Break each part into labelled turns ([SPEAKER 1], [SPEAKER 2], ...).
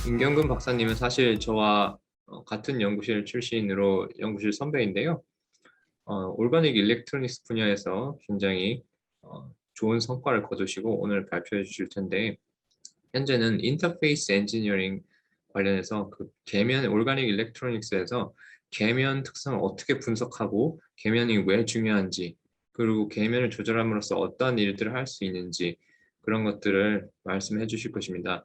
[SPEAKER 1] 임경근 박사님은 사실 저와 같은 연구실 출신으로 연구실 선배인데요. 올가닉 일렉트로닉스 분야에서 굉장히 좋은 성과를 거두시고 오늘 발표해 주실 텐데, 현재는 인터페이스 엔지니어링 관련해서 그 계면 올가닉 일렉트로닉스에서 계면 특성을 어떻게 분석하고 계면이 왜 중요한지, 그리고 계면을 조절함으로써 어떤 일들을 할 수 있는지, 그런 것들을 말씀해 주실 것입니다.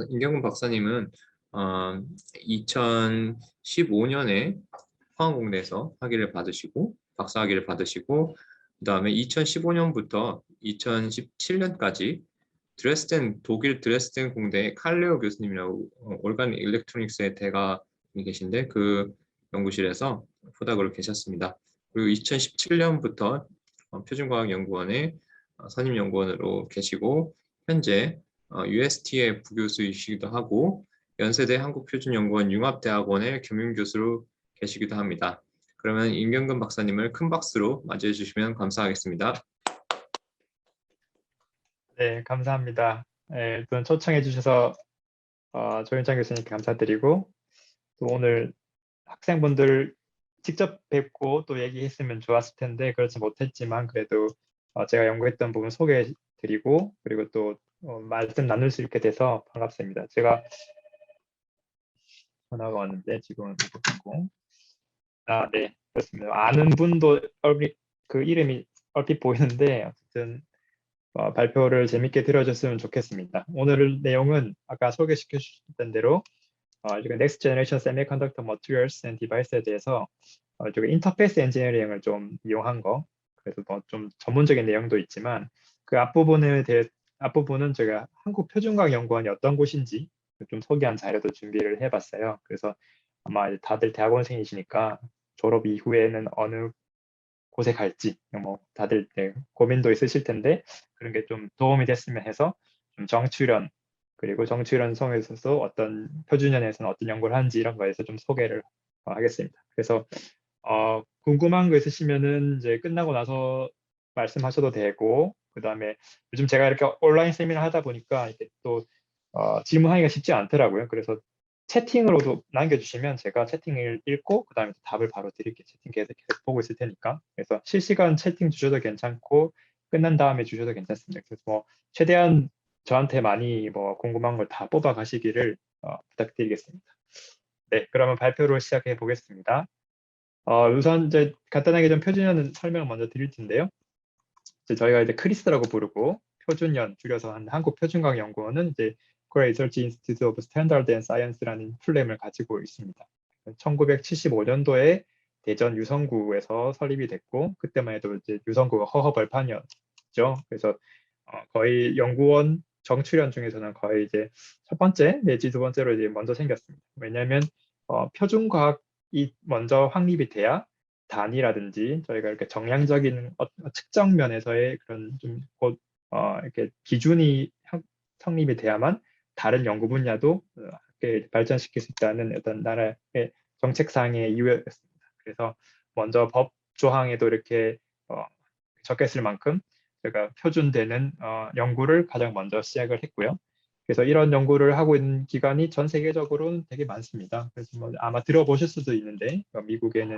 [SPEAKER 1] 임경근 박사님은 2015년에 화학공대에서 학위를 받으시고 박사학위를 받으시고, 그다음에 2015년부터 2017년까지 독일 드레스덴 공대의 칼레오 교수님이라고 올간 일렉트로닉스의 대가이 계신데, 그 연구실에서 후닥으로 계셨습니다. 그리고 2017년부터 표준과학연구원의 선임연구원으로 계시고, 현재 UST의 부교수이시기도 하고 연세대 한국표준연구원 융합대학원의 겸임교수로 계시기도 합니다. 그러면 임경근 박사님을 큰 박수로 맞이해 주시면 감사하겠습니다.
[SPEAKER 2] 네, 감사합니다. 네, 또 초청해 주셔서 조윤창 교수님께 감사드리고, 또 오늘 학생분들 직접 뵙고 또 얘기했으면 좋았을 텐데 그렇지 못했지만, 그래도 제가 연구했던 부분 소개해 드리고, 그리고 또 말씀 나눌 수 있게 돼서 반갑습니다. 제가 전화가 왔는데 지금은 못 듣고. 네, 그렇습니다. 아는 분도 그 이름이 얼핏 보이는데, 어쨌든 발표를 재밌게 들어줬으면 좋겠습니다. 오늘 내용은 아까 소개시켜 주셨던 대로 이거 Next Generation Semiconductor Materials and Device에 대해서 이거 인터페이스 엔지니어링을 좀 이용한 거, 그래서 뭐 좀 전문적인 내용도 있지만 그 앞부분은 제가 한국표준과학연구원이 어떤 곳인지 좀 소개한 자료도 준비를 해봤어요. 그래서 아마 이제 다들 대학원생이시니까 졸업 이후에는 어느 곳에 갈지 뭐 다들 고민도 있으실 텐데, 그런 게 좀 도움이 됐으면 해서 좀 정치련, 그리고 정치련 성에서 어떤 표준연에서는 어떤 연구를 하는지 이런 거에서 좀 소개를 하겠습니다. 그래서 궁금한 거 있으시면은 이제 끝나고 나서 말씀하셔도 되고, 그다음에 요즘 제가 이렇게 온라인 세미나 하다 보니까 이게 또 질문하기가 쉽지 않더라고요. 그래서 채팅으로도 남겨주시면 제가 채팅을 읽고 그다음에 답을 바로 드릴게요. 채팅 계속 보고 있을 테니까. 그래서 실시간 채팅 주셔도 괜찮고 끝난 다음에 주셔도 괜찮습니다. 그래서 뭐 최대한 저한테 많이 뭐 궁금한 걸 다 뽑아 가시기를 부탁드리겠습니다. 네, 그러면 발표를 시작해 보겠습니다. 우선 이제 간단하게 좀 표준연 설명을 먼저 드릴 텐데요. 이제 저희가 이제 크리스라고 부르고 표준연 줄여서 한 한국표준과학연구원은 이제 Korea Research Institute of Standard and Science라는 플랫을 가지고 있습니다. 1975년도에 대전 유성구에서 설립이 됐고, 그때만 해도 이제 유성구가 허허벌판이었죠. 그래서 거의 연구원 정출연 중에서는 거의 이제 첫 번째 내지 두 번째로 이제 먼저 생겼습니다. 왜냐하면 표준과학이 먼저 확립이 돼야 단위라든지 저희가 이렇게 정량적인 측정 면에서의 그런 좀곧 이렇게 기준이 성립이 돼야만 다른 연구 분야도 이렇게 발전시킬 수 있다는 어떤 나라의 정책상의 이유였습니다. 그래서 먼저 법 조항에도 이렇게 적했을 만큼 제가 표준되는 연구를 가장 먼저 시작을 했고요. 그래서 이런 연구를 하고 있는 기관이 전 세계적으로는 되게 많습니다. 그래서 뭐 아마 들어보실 수도 있는데, 미국에는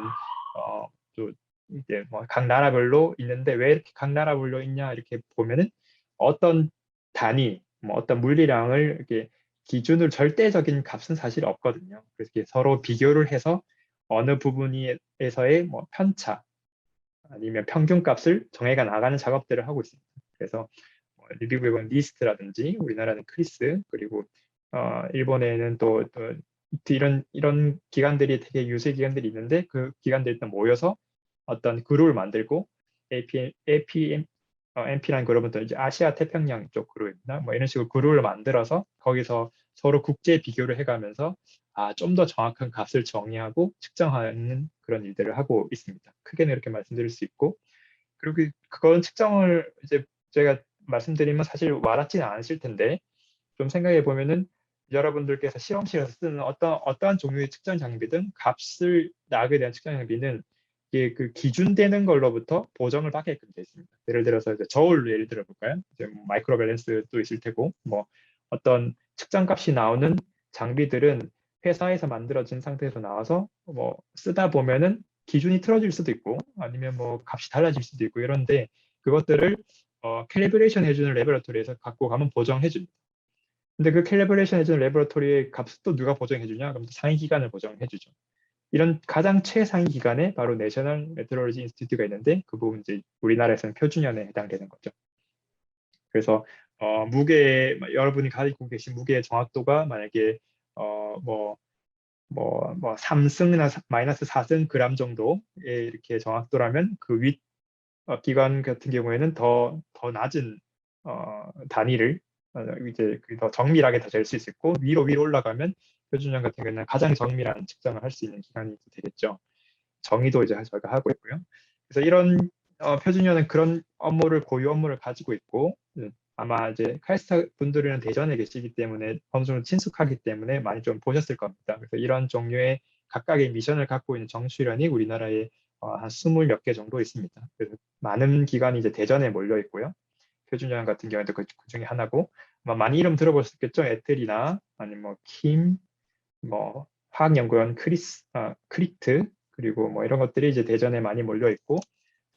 [SPEAKER 2] 또 이제 뭐 각 나라별로 있는데, 왜 이렇게 각 나라별로 있냐 이렇게 보면은 어떤 단위, 뭐 어떤 물리량을 이렇게 기준으로 절대적인 값은 사실 없거든요. 그래서 이렇게 서로 비교를 해서 어느 부분에서의 뭐 편차 아니면 평균값을 정해가 나가는 작업들을 하고 있습니다. 그래서 미국은 리스트라든지 우리나라는 크리스, 그리고 일본에는 또 이런 기관들이 되게 유세 기관들이 있는데, 그 기관들이 일단 모여서 어떤 그룹을 만들고 MP라는 그룹은 또 이제 아시아 태평양 쪽 그룹입니다. 뭐 이런 식으로 그룹을 만들어서 거기서 서로 국제 비교를 해가면서 좀 더 정확한 값을 정의하고 측정하는 그런 일들을 하고 있습니다. 크게는 이렇게 말씀드릴 수 있고, 그리고 그건 측정을 이제 제가 말씀드리면 사실 와닿지는 않으실 텐데, 좀 생각해 보면은 여러분들께서 실험실에서 쓰는 어떠한 종류의 측정 장비든 값을 나게 대한 측정 장비는 이게 그 기준되는 걸로부터 보정을 받게끔 되어 있습니다. 예를 들어서 이제 저울로 예를 들어 볼까요? 이제 뭐 마이크로 밸런스도 있을 테고, 뭐 어떤 측정 값이 나오는 장비들은 회사에서 만들어진 상태에서 나와서 뭐 쓰다 보면은 기준이 틀어질 수도 있고 아니면 뭐 값이 달라질 수도 있고 이런데 그것들을 캘리브레이션 해주는 레버러토리에서 갖고 가면 보정해줍니다. 근데 그 캘리브레이션 해주는 레버러토리의 값을 또 누가 보정해주냐? 그럼 상위 기관을 보정해주죠. 이런 가장 최상위 기관에 바로 내셔널 메트로로지 인스티튜트가 있는데 그 부분 이제 우리나라에서는 표준연에 해당되는 거죠. 그래서 무게 여러분이 가지고 계신 무게의 정확도가 만약에 뭐 3승이나 마이너스 4승 그램 정도의 이렇게 정확도라면 그 윗 기관 같은 경우에는 더 낮은 단위를 이제 더 정밀하게 더 잴 수 있고 위로 올라가면 표준형 같은 경우에는 가장 정밀한 측정을 할 수 있는 기관이 되겠죠. 정의도 이제 저희가 하고 있고요. 그래서 이런 표준형은 그런 고유 업무를 가지고 있고 아마 이제 카이스트 분들은 대전에 계시기 때문에 어느 정도 친숙하기 때문에 많이 좀 보셨을 겁니다. 그래서 이런 종류의 각각의 미션을 갖고 있는 정수련이 우리나라에 한 20 몇 개 정도 있습니다. 그래서 많은 기관이 이제 대전에 몰려 있고요. 표준형 같은 경우에도 그 중에 하나고 아마 많이 이름 들어보셨겠죠? 에틀이나 아니면 뭐 킴, 뭐 화학연구원 크리트 그리고 뭐 이런 것들이 이제 대전에 많이 몰려 있고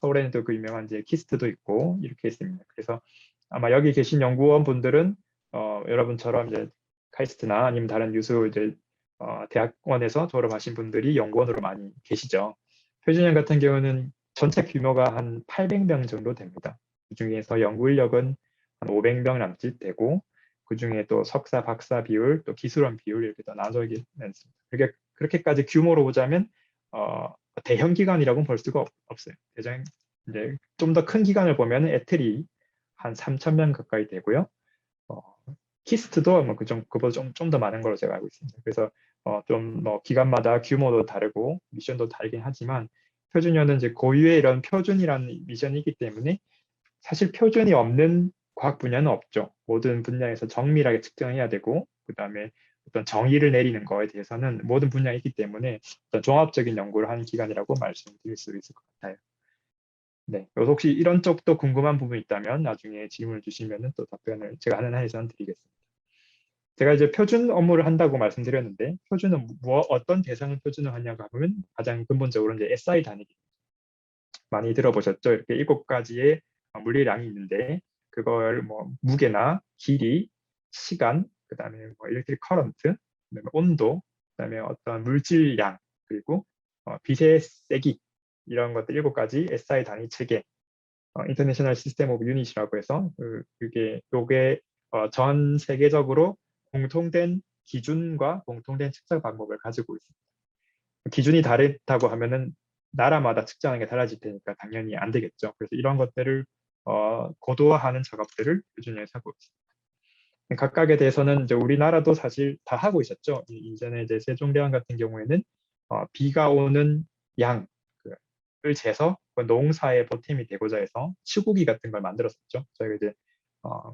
[SPEAKER 2] 서울에는 또 그 유명한 이제 키스트도 있고 이렇게 있습니다. 그래서 아마 여기 계신 연구원 분들은 여러분처럼 이제 카이스트나 아니면 다른 유수 이제 대학원에서 졸업하신 분들이 연구원으로 많이 계시죠. 표준형 같은 경우는 전체 규모가 한 800명 정도 됩니다. 그 중에서 연구 인력은 한 500명 남짓 되고 그 중에 또 석사, 박사 비율, 또 기술원 비율 이렇게 더 나눠져 있습니다. 그렇게까지 규모로 보자면 대형 기관이라고는 볼 수가 없어요. 이제 좀 더 큰 기관을 보면 에틀이 한 3,000명 가까이 되고요. 키스트도 뭐 그보다 좀 더 많은 걸로 제가 알고 있습니다. 그래서 좀 뭐 기관마다 규모도 다르고 미션도 다르긴 하지만 표준형은 이제 고유의 이런 표준이라는 미션이기 때문에 사실 표준이 없는 과학 분야는 없죠. 모든 분야에서 정밀하게 측정해야 되고 그다음에 어떤 정의를 내리는 거에 대해서는 모든 분야에 있기 때문에 어떤 종합적인 연구를 하는 기관이라고 말씀드릴 수 있을 것 같아요. 네, 그래서 혹시 이런 쪽도 궁금한 부분이 있다면 나중에 질문을 주시면 또 답변을 제가 하는 한에서는 드리겠습니다. 제가 이제 표준 업무를 한다고 말씀드렸는데 표준은 어떤 대상을 표준을 하냐고 하면 가장 근본적으로 이제 SI 단위 많이 들어보셨죠? 이렇게 7가지의 물리량이 있는데 그걸 뭐 무게나 길이, 시간, 그다음에 뭐 일렉트릭 커런트, 그다음에 온도, 그다음에 어떤 물질량 그리고 빛의 세기 이런 것들 7가지 SI 단위 체계 인터내셔널 시스템 오브 유닛이라고 해서 요게 전 세계적으로 공통된 기준과 공통된 측정 방법을 가지고 있습니다. 기준이 다르다고 하면은 나라마다 측정하는 게 달라질 테니까 당연히 안 되겠죠. 그래서 이런 것들을 고도화하는 작업들을 표준형에서 하고 있습니다. 각각에 대해서는 이제 우리나라도 사실 다 하고 있었죠. 이전에 이제 세종대왕 같은 경우에는 비가 오는 양을 재서 그 농사에 보탬이 되고자 해서 치구기 같은 걸 만들었었죠. 저희가 이제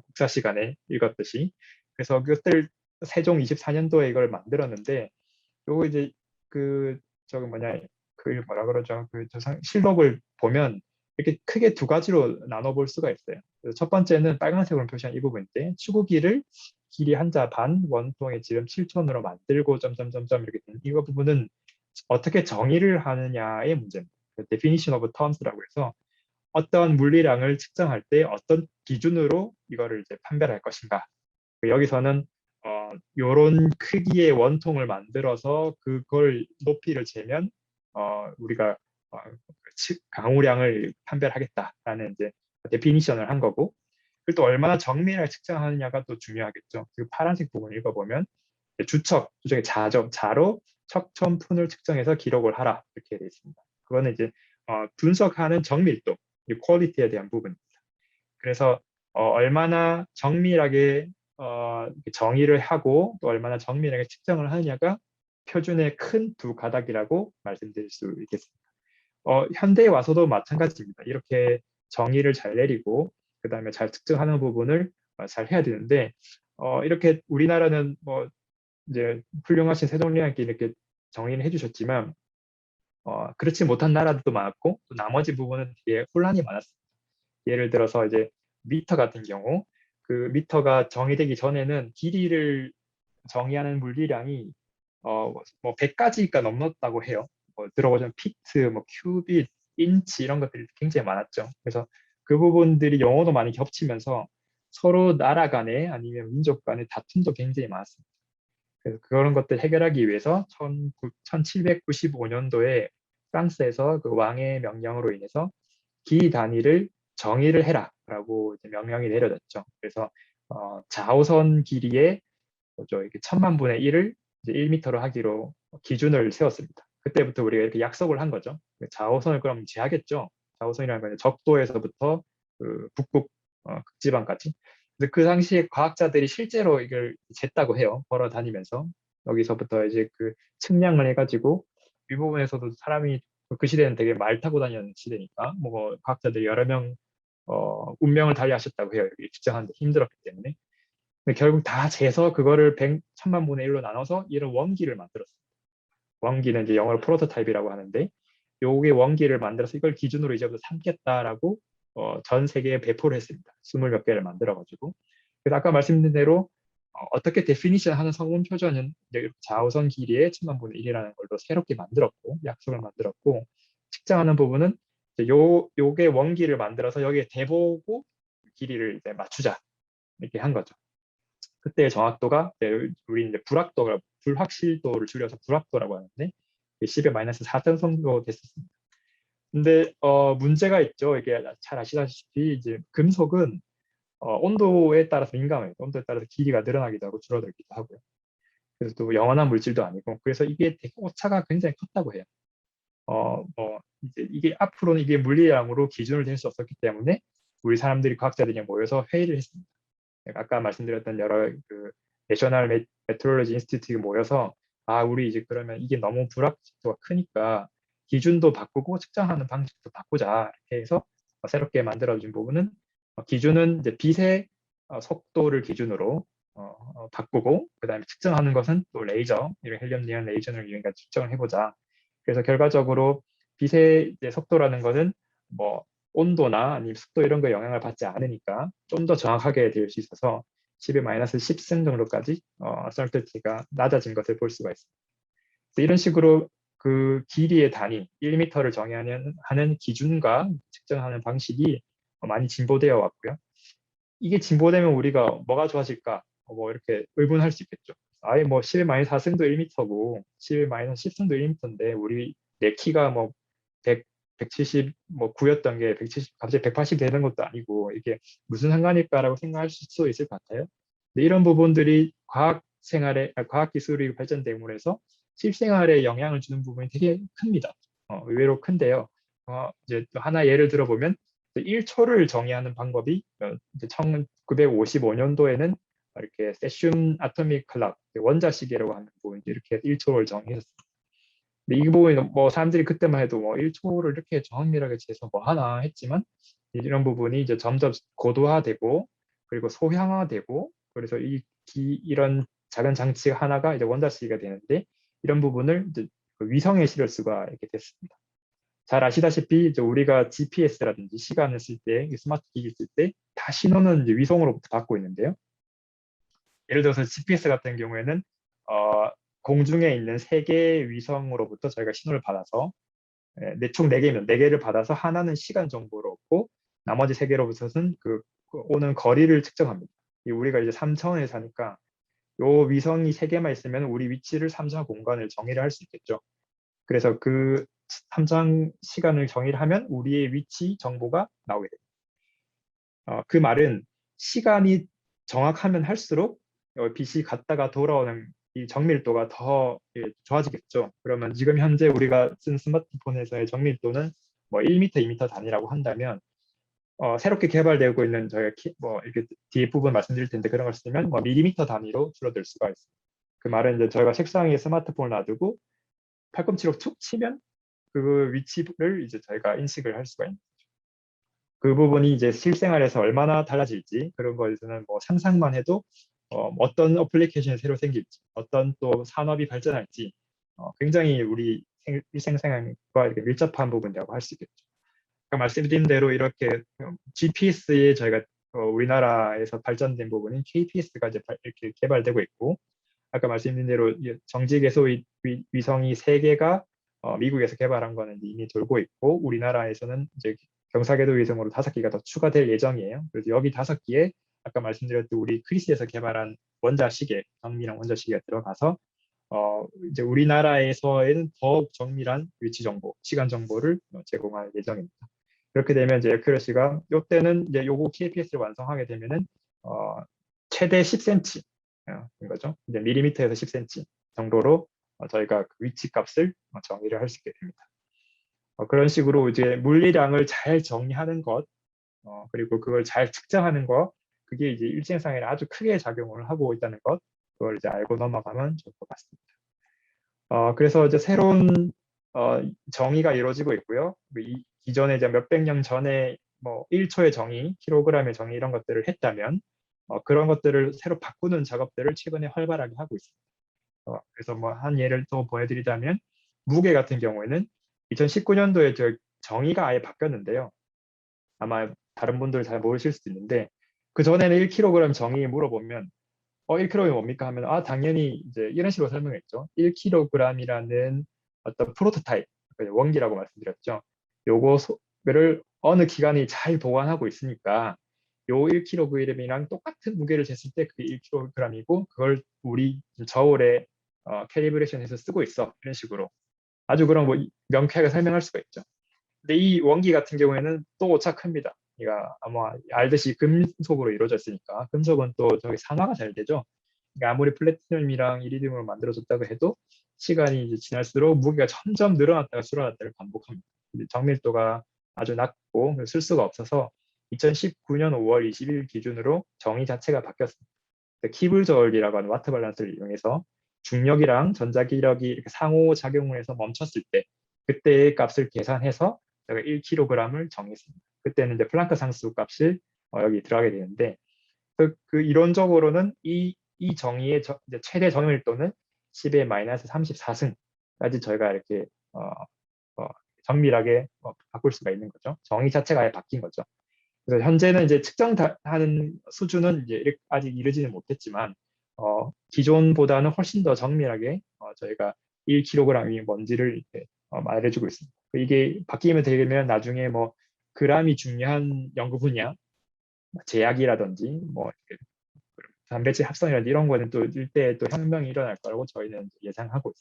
[SPEAKER 2] 국사 시간에 읽었듯이. 그래서 그것들 세종 24년도에 이걸 만들었는데 요거 이제 그 저거 뭐냐 그 뭐라 그러죠? 실록을 보면 이렇게 크게 2가지로 나눠볼 수가 있어요. 그래서 첫 번째는 빨간색으로 표시한 이 부분인데 추구기를 길이 한자 반 원통의 지름 7촌으로 만들고 점점점점 이렇게 된 이거 부분은 어떻게 정의를 하느냐의 문제입니다. definition of terms라고 해서 어떤 물리량을 측정할 때 어떤 기준으로 이거를 이제 판별할 것인가. 여기서는 요런 크기의 원통을 만들어서 그걸 높이를 재면 우리가 강우량을 판별하겠다라는 이제 데피니션을 한 거고 그리고 또 얼마나 정밀하게 측정하느냐가 또 중요하겠죠. 그 파란색 부분 읽어보면 주석의 자로 척천푼을 측정해서 기록을 하라 이렇게 되어 있습니다. 그거는 이제 분석하는 정밀도, 퀄리티에 대한 부분입니다. 그래서 얼마나 정밀하게 정의를 하고 또 얼마나 정밀하게 측정을 하느냐가 표준의 큰 2가닥이라고 말씀드릴 수 있겠습니다. 현대에 와서도 마찬가지입니다. 이렇게 정의를 잘 내리고 그 다음에 잘 측정하는 부분을 잘 해야 되는데 이렇게 우리나라는 뭐 이제 훌륭하신 세종대왕께 이렇게 정의를 해주셨지만 그렇지 못한 나라들도 많았고 또 나머지 부분은 되게 혼란이 많았습니다. 예를 들어서 이제 미터 같은 경우 그 미터가 정의되기 전에는 길이를 정의하는 물리량이 뭐 100가지가 넘었다고 해요. 뭐 들어보면 피트, 뭐 큐빗, 인치 이런 것들이 굉장히 많았죠. 그래서 그 부분들이 영어도 많이 겹치면서 서로 나라 간에 아니면 민족 간의 다툼도 굉장히 많았습니다. 그래서 그런 것들 해결하기 위해서 1795년도에 프랑스에서 그 왕의 명령으로 인해서 기 단위를 정의를 해라라고 이제 명령이 내려졌죠. 그래서 자오선 길이의 뭐죠? 이렇게 1000만 분의 1을 이제 1m로 하기로 기준을 세웠습니다. 그때부터 우리가 이렇게 약속을 한 거죠. 자오선을 그럼 재하겠죠. 자오선이라는 건 적도에서부터 그 북극 극지방까지. 근데 그 당시에 과학자들이 실제로 이걸 쟀다고 해요. 걸어 다니면서 여기서부터 이제 그 측량을 해가지고 이 부분에서도 사람이 그 시대는 되게 말 타고 다니는 시대니까 뭐 과학자들이 여러 명 운명을 달리하셨다고 해요. 여기 측정하는데 힘들었기 때문에. 근데 결국 다 재서 그거를 1000만 분의 1로 나눠서 이런 원기를 만들었어요. 원기는 이제 영어로 프로토타입이라고 하는데 요게 원기를 만들어서 이걸 기준으로 이제부터 삼겠다라고 전 세계에 배포를 했습니다. 20몇 개를 만들어가지고. 그래서 아까 말씀드린 대로 떻게 데피니션 하는 성분 표준은 자우선 길이의 1000만 분의 1이라는 걸로 새롭게 만들었고 약속을 만들었고 측정하는 부분은 이제 요게 원기를 만들어서 여기에 대보고 길이를 이제 맞추자 이렇게 한 거죠. 그때의 정확도가 우리 이제 불확도가 불확실도를 줄여서 불확도라고 하는데 10의 마이너스 4등 정도 됐었습니다. 근데 문제가 있죠. 이게 잘 아시다시피 이제 금속은 온도에 따라서 민감해요. 온도에 따라서 길이가 늘어나기도 하고 줄어들기도 하고요. 그래서 또 영원한 물질도 아니고 그래서 이게 되게 오차가 굉장히 컸다고 해요. 뭐 이제 이게 앞으로는 이게 물리량으로 기준을 댈 수 없었기 때문에 우리 사람들이 과학자들이 모여서 회의를 했습니다. 아까 말씀드렸던 여러 그 내셔널 메트로로지 인스티튜트가 모여서 우리 이제 그러면 이게 너무 불확실도가 크니까 기준도 바꾸고 측정하는 방식도 바꾸자 이렇게 해서 새롭게 만들어진 부분은 기준은 이제 빛의 속도를 기준으로 바꾸고 그다음에 측정하는 것은 또 레이저 이런 헬륨 니온 레이저를 이용해 측정을 해보자. 그래서 결과적으로 빛의 이제 속도라는 것은 뭐 온도나 아니면 습도 이런 거 영향을 받지 않으니까 좀 더 정확하게 될 수 있어서 10의 마이너스 10승 정도까지 설티티가 낮아진 것을 볼 수가 있습니다. 이런 식으로 그 길이의 단위 1m를 정의하는 기준과 측정하는 방식이 많이 진보되어 왔고요. 이게 진보되면 우리가 뭐가 좋아질까? 뭐 이렇게 의문할 수 있겠죠. 아예 뭐 10의 마이너스 4승도 1m고 10의 마이너스 10승도 1m인데 우리 내 키가 뭐 100, 170, 뭐 9였던 게 170, 갑자기 180 되는 것도 아니고 이게 무슨 상관일까라고 생각할 수 있을 것 같아요. 근데 이런 부분들이 과학 기술이 발전됨으로 해서 실생활에 영향을 주는 부분이 되게 큽니다. 의외로 큰데요. 이제 또 하나 예를 들어보면 1초를 정의하는 방법이 1955년도에는 이렇게 세슘 아토믹 클락 원자시계라고 하는 부분 이렇게 1초를 정의했습니다. 근데 이 부분이 뭐 사람들이 그때만 해도 뭐 1초를 이렇게 정밀하게 재서 뭐 하나 했지만 이런 부분이 이제 점점 고도화되고 그리고 소형화되고 그래서 이런 작은 장치 하나가 이제 원자시계가 되는데 이런 부분을 이제 그 위성에 실을 수가 있게 됐습니다. 잘 아시다시피 이제 우리가 GPS라든지 시간을 쓸 때, 스마트 기기를 쓸 때 다 신호는 이제 위성으로부터 받고 있는데요. 예를 들어서 GPS 같은 경우에는 공중에 있는 3개의 위성으로부터 저희가 신호를 받아서 총 4개면 4개를 받아서 하나는 시간 정보를 얻고 나머지 3개로부터는 그 오는 거리를 측정합니다. 우리가 이제 3차원에 사니까 요 위성이 3개만 있으면 우리 위치를 3차 공간을 정의를 할 수 있겠죠. 그래서 그 3장 시간을 정의를 하면 우리의 위치 정보가 나오게 됩니다. 그 말은 시간이 정확하면 할수록 빛이 갔다가 돌아오는 이 정밀도가 더 좋아지겠죠. 그러면 지금 현재 우리가 쓴 스마트폰에서의 정밀도는 뭐 1m, 2m 단위라고 한다면 새롭게 개발되고 있는 저희가 뭐 이렇게 뒤에 부분 말씀드릴 텐데 그런 걸 쓰면 뭐 밀리미터 단위로 줄어들 수가 있습니다. 그 말은 이제 저희가 책상 위에 스마트폰을 놔두고 팔꿈치로 툭 치면 그 위치를 이제 저희가 인식을 할 수가 있는 거죠. 그 부분이 이제 실생활에서 얼마나 달라질지 그런 거에서는 뭐 상상만 해도 어떤 어플리케이션이 새로 생길지 어떤 또 산업이 발전할지 굉장히 우리 일생생활과 이렇게 밀접한 부분이라고 할 수 있겠죠. 아까 말씀드린 대로 이렇게 GPS에 저희가 우리나라에서 발전된 부분인 KPS가 이제 이렇게 개발되고 있고 아까 말씀드린 대로 이 정지궤도 위성이 3개가 미국에서 개발한 거는 이미 돌고 있고 우리나라에서는 이제 경사궤도 위성으로 5개가 더 추가될 예정이에요. 그래서 여기 5개에 아까 말씀드렸던 우리 크리스에서 개발한 원자시계, 정밀한 원자시계가 들어가서 이제 우리나라에서는 더 정밀한 위치 정보, 시간 정보를 제공할 예정입니다. 그렇게 되면 이제 에큐러시가 이때는 이제 요거 KPS를 완성하게 되면은 최대 10cm 인 거죠. 이제 밀리미터에서 10cm 정도로 저희가 그 위치 값을 정의를 할 수 있게 됩니다. 그런 식으로 이제 물리량을 잘 정의하는 것, 그리고 그걸 잘 측정하는 것, 그게 이제 일진상에 아주 크게 작용을 하고 있다는 것, 그걸 이제 알고 넘어가면 좋을 것 같습니다. 그래서 이제 새로운 정의가 이루어지고 있고요. 기존에 이제 몇백 년 전에 뭐 1초의 정의, 킬로그램의 정의 이런 것들을 했다면 그런 것들을 새로 바꾸는 작업들을 최근에 활발하게 하고 있습니다. 그래서 뭐 한 예를 또 보여드리자면 무게 같은 경우에는 2019년도에 저 정의가 아예 바뀌었는데요. 아마 다른 분들 잘 모르실 수도 있는데 그 전에는 1kg 정의 물어보면 1kg이 뭡니까 하면 당연히 이제 이런 식으로 설명했죠. 1kg이라는 어떤 프로토타입, 원기라고 말씀드렸죠. 요거를 어느 기관이 잘 보관하고 있으니까 요 1kg이랑 똑같은 무게를 쟀을 때 그게 1kg이고 그걸 우리 저울에 캘리브레이션해서 쓰고 있어. 이런 식으로 아주 그런 뭐 명쾌하게 설명할 수가 있죠. 근데 이 원기 같은 경우에는 또 오차 큽니다. 그러니까 아마 알듯이 금속으로 이루어져 있으니까 금속은 또 저기 산화가 잘 되죠. 그러니까 아무리 플래티넘이랑 이리듐으로 만들어졌다고 해도 시간이 이제 지날수록 무게가 점점 늘어났다가 줄어났다를 반복합니다. 정밀도가 아주 낮고 쓸 수가 없어서 2019년 5월 20일 기준으로 정의 자체가 바뀌었습니다. 키블 저울이라고 하는 와트 밸런스를 이용해서 중력이랑 전자기력이 이렇게 상호 작용을 해서 멈췄을 때 그때의 값을 계산해서 제가 1kg을 정했습니다. 그때는 이제 플랑크 상수 값이 여기 들어가게 되는데 그 이론적으로는 이 정의의 이제 최대 정밀도는 10의 마이너스 34승까지 저희가 이렇게 정밀하게 바꿀 수가 있는 거죠. 정의 자체가 아예 바뀐 거죠. 그래서 현재는 이제 측정하는 수준은 이제 아직 이르지는 못했지만 기존보다는 훨씬 더 정밀하게 저희가 1kg이 뭔지를 이렇게 말해주고 있습니다. 이게 바뀌면 되면 나중에 뭐 그람이 중요한 연구 분야, 제약이라든지 뭐 단백질 합성이라든지 이런 거는 또 일대에 또 혁명이 일어날 거라고 저희는 예상하고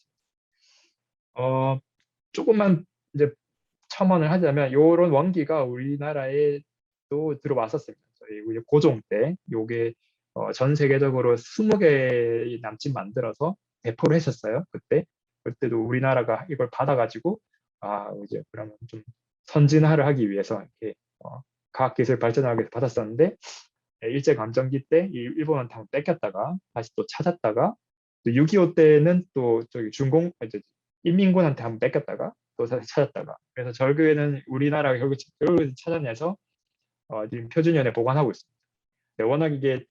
[SPEAKER 2] 있습니다. 조금만 이제 첨언을 하자면 이런 원기가 우리나라에 또 들어왔었습니다. 저희 고종 때 요게 전 세계적으로 20개 남짓 만들어서 배포를 했었어요. 그때도 우리나라가 이걸 받아가지고 이제 그러면 좀 선진화를 하기 위해서 이렇게 과학기술 발전하기 위해서 받았었는데 일제감정기 때 일본한테 한번 뺏겼다가 다시 또 찾았다가 또 6.25 때는 또 저기 이제 인민군한테 한번 뺏겼다가 또 다시 찾았다가 그래서 결국에는 우리나라가 결국 찾아내서 지금 표준연에 보관하고 있습니다. 워낙 이게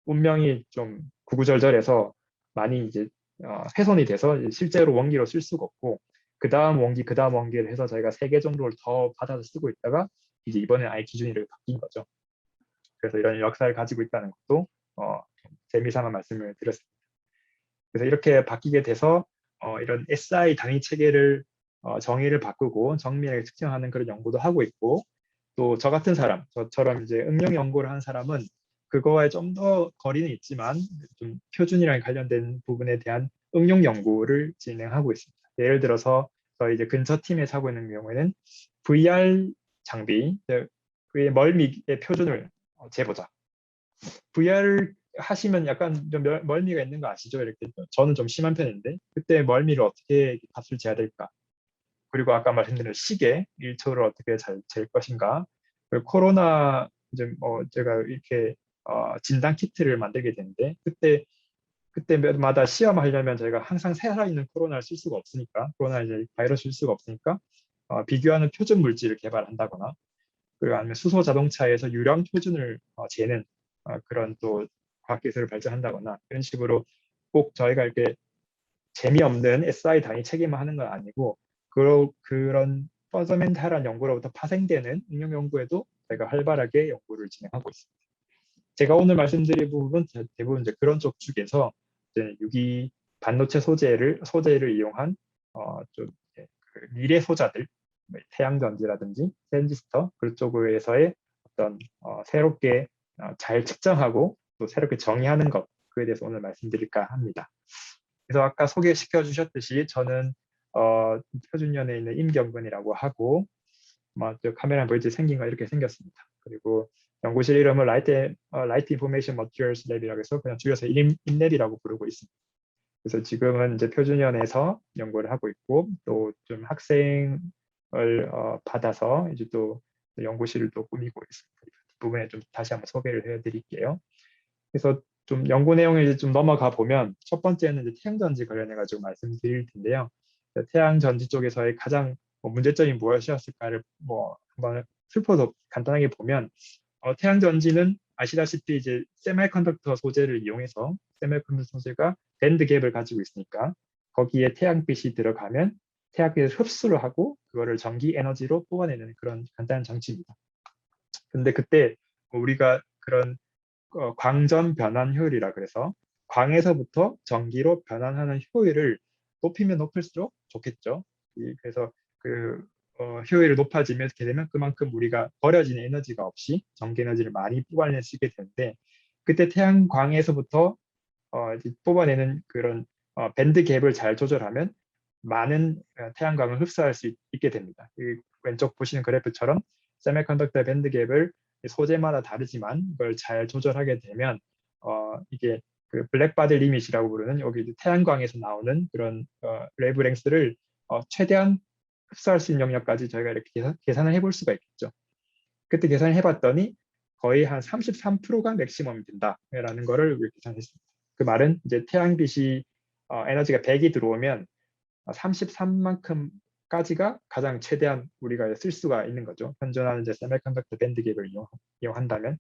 [SPEAKER 2] 운명이 좀 구구절절해서 많이 이제 훼손이 돼서 실제로 원기로 쓸 수가 없고 그 다음 원기 를 해서 저희가 3개 정도를 더 받아서 쓰고 있다가 이제 이번에 아예 기준이 이렇게 바뀐 거죠. 그래서 이런 역사를 가지고 있다는 것도 재미삼아 말씀을 드렸습니다. 그래서 이렇게 바뀌게 돼서 이런 SI 단위 체계를 정의를 바꾸고 정밀하게 측정하는 그런 연구도 하고 있고 또 저 같은 사람, 저처럼 이제 응용 연구를 하는 사람은 그거와의 좀 더 거리는 있지만 좀 표준이랑 관련된 부분에 대한 응용 연구를 진행하고 있습니다. 예를 들어서 저희 이제 근처 팀에서 하고 있는 경우에는 VR 장비, 그의 멀미의 표준을 재보자. VR 하시면 약간 좀 멀미가 있는 거 아시죠? 이렇게 저는 좀 심한 편인데 그때 멀미를 어떻게 값을 재야 될까? 그리고 아까 말씀드린 시계 1초를 어떻게 잘 잴 것인가? 그리고 코로나 이제 제가 이렇게 진단 키트를 만들게 되는데 그때마다 시험하려면 저희가 항상 살아있는 코로나를 쓸 수가 없으니까 코로나 이제 바이러스 쓸 수가 없으니까 비교하는 표준 물질을 개발한다거나 그리고 아니면 수소 자동차에서 유령 표준을 재는 그런 또 과학기술을 발전한다거나 이런 식으로 꼭 저희가 이렇게 재미없는 SI 단위 체계만 하는 건 아니고 그런 펀더멘탈한 연구로부터 파생되는 응용 연구에도 저희가 활발하게 연구를 진행하고 있습니다. 제가 오늘 말씀드린 부분은 대부분 이제 그런 쪽 쪽에서 이제 유기 반도체 소재를 이용한 좀 그 미래 소자들, 뭐 태양전지라든지 트랜지스터 그쪽에서의 어떤 새롭게 잘 측정하고 또 새롭게 정의하는 것, 그에 대해서 오늘 말씀드릴까 합니다. 그래서 아까 소개시켜 주셨듯이 저는 표준연에 있는 임경근이라고 하고, 저 카메라 보이지 생긴 거 이렇게 생겼습니다. 그리고 연구실 이름은 라이트 인포메이션 머티리얼스 랩이라고 해서 그냥 줄여서 인랩이라고 부르고 있습니다. 그래서 지금은 이제 표준연에서 연구를 하고 있고, 또 좀 학생을 받아서 이제 또 연구실을 또 꾸미고 있습니다. 이 부분에 좀 다시 한번 소개를 해드릴게요. 그래서 좀 연구 내용을 이제 좀 넘어가 보면, 첫 번째는 이제 태양전지 관련해 가지고 말씀드릴 텐데요. 태양전지 쪽에서의 가장 문제점이 무엇이었을까를 한번 슬퍼도 간단하게 보면, 태양전지는 아시다시피 이제 세미컨덕터 소재를 이용해서, 세미컨덕터 소재가 밴드 갭을 가지고 있으니까 거기에 태양빛이 들어가면 태양빛을 흡수를 하고 그거를 전기 에너지로 뽑아내는 그런 간단한 장치입니다. 근데 그때 우리가 그런 광전 변환 효율이라 그래서 광에서부터 전기로 변환하는 효율을 높이면 높일수록 좋겠죠. 그래서 그 효율이 높아지면 이렇게 되면 그만큼 우리가 버려지는 에너지가 없이 전기 에너지를 많이 뽑아낼 수 있게 되는데, 그때 태양광에서부터 이제 뽑아내는 그런 밴드 갭을 잘 조절하면 많은 태양광을 흡수할 수 있게 됩니다. 왼쪽 보시는 그래프처럼 세미컨덕터 밴드 갭을 소재마다 다르지만 이걸 잘 조절하게 되면 이게 그 블랙바디 리밋이라고 부르는, 여기 태양광에서 나오는 그런 웨이브랭스를 최대한 흡수할 수 있는 영역까지 저희가 이렇게 계산을 해볼 수가 있겠죠. 그때 계산을 해봤더니 거의 한 33%가 맥시멈이 된다라는 거를 계산했습니다. 그 말은 이제 태양빛이 에너지가 100이 들어오면 33만큼까지가 가장 최대한 우리가 쓸 수가 있는 거죠. 현존하는 이제 세미컨덕터 밴드 갭을 이용한다면.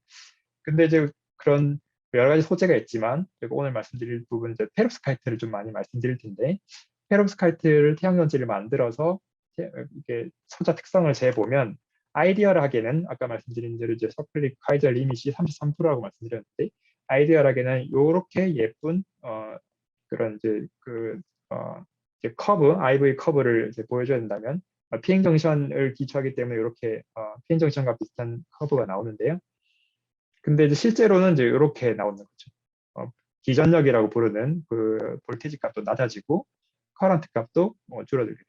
[SPEAKER 2] 근데 이제 그런 여러 가지 소재가 있지만, 제가 오늘 말씀드릴 부분은 이제 페롭스카이트를 좀 많이 말씀드릴 텐데, 페롭스카이트를 태양전지를 만들어서 이게 소자 특성을 재보면, 아이디얼하게는 아까 말씀드린 대로 이제 서클릭 카이저 리밋이 33%라고 말씀드렸는데, 아이디얼하게는 이렇게 예쁜 그런 이제 이제 커브, IV 커브를 이제 보여줘야 된다면, 피행 정션을 기초하기 때문에 이렇게 피행 정션과 비슷한 커브가 나오는데요. 근데 이제 실제로는 이제 이렇게 나오는 거죠. 기전력이라고 부르는 그 볼테지 값도 낮아지고 커런트 값도 줄어들게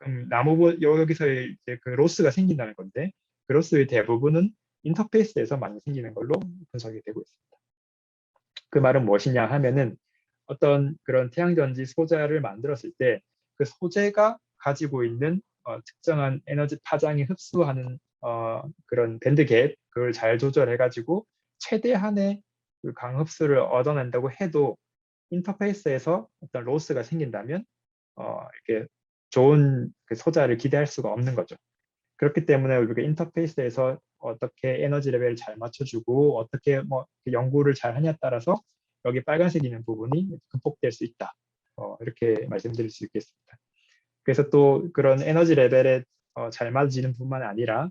[SPEAKER 2] 됩니다. 그럼 여기서 이제 그 로스가 생긴다는 건데, 그 로스의 대부분은 인터페이스에서 많이 생기는 걸로 분석이 되고 있습니다. 그 말은 무엇이냐 하면은, 어떤 그런 태양전지 소자를 만들었을 때 그 소재가 가지고 있는 특정한 에너지 파장이 흡수하는 그런 밴드 갭, 그걸 잘 조절해 가지고 최대한의 그 강흡수를 얻어낸다고 해도 인터페이스에서 어떤 로스가 생긴다면 이렇게 좋은 그 소자를 기대할 수가 없는 거죠. 그렇기 때문에 우리가 인터페이스에서 어떻게 에너지 레벨을 잘 맞춰주고 어떻게 연구를 잘 하냐에 따라서 여기 빨간색 있는 부분이 극복될 수 있다. 이렇게 말씀드릴 수 있겠습니다. 그래서 또 그런 에너지 레벨에 잘 맞아지는 뿐만 아니라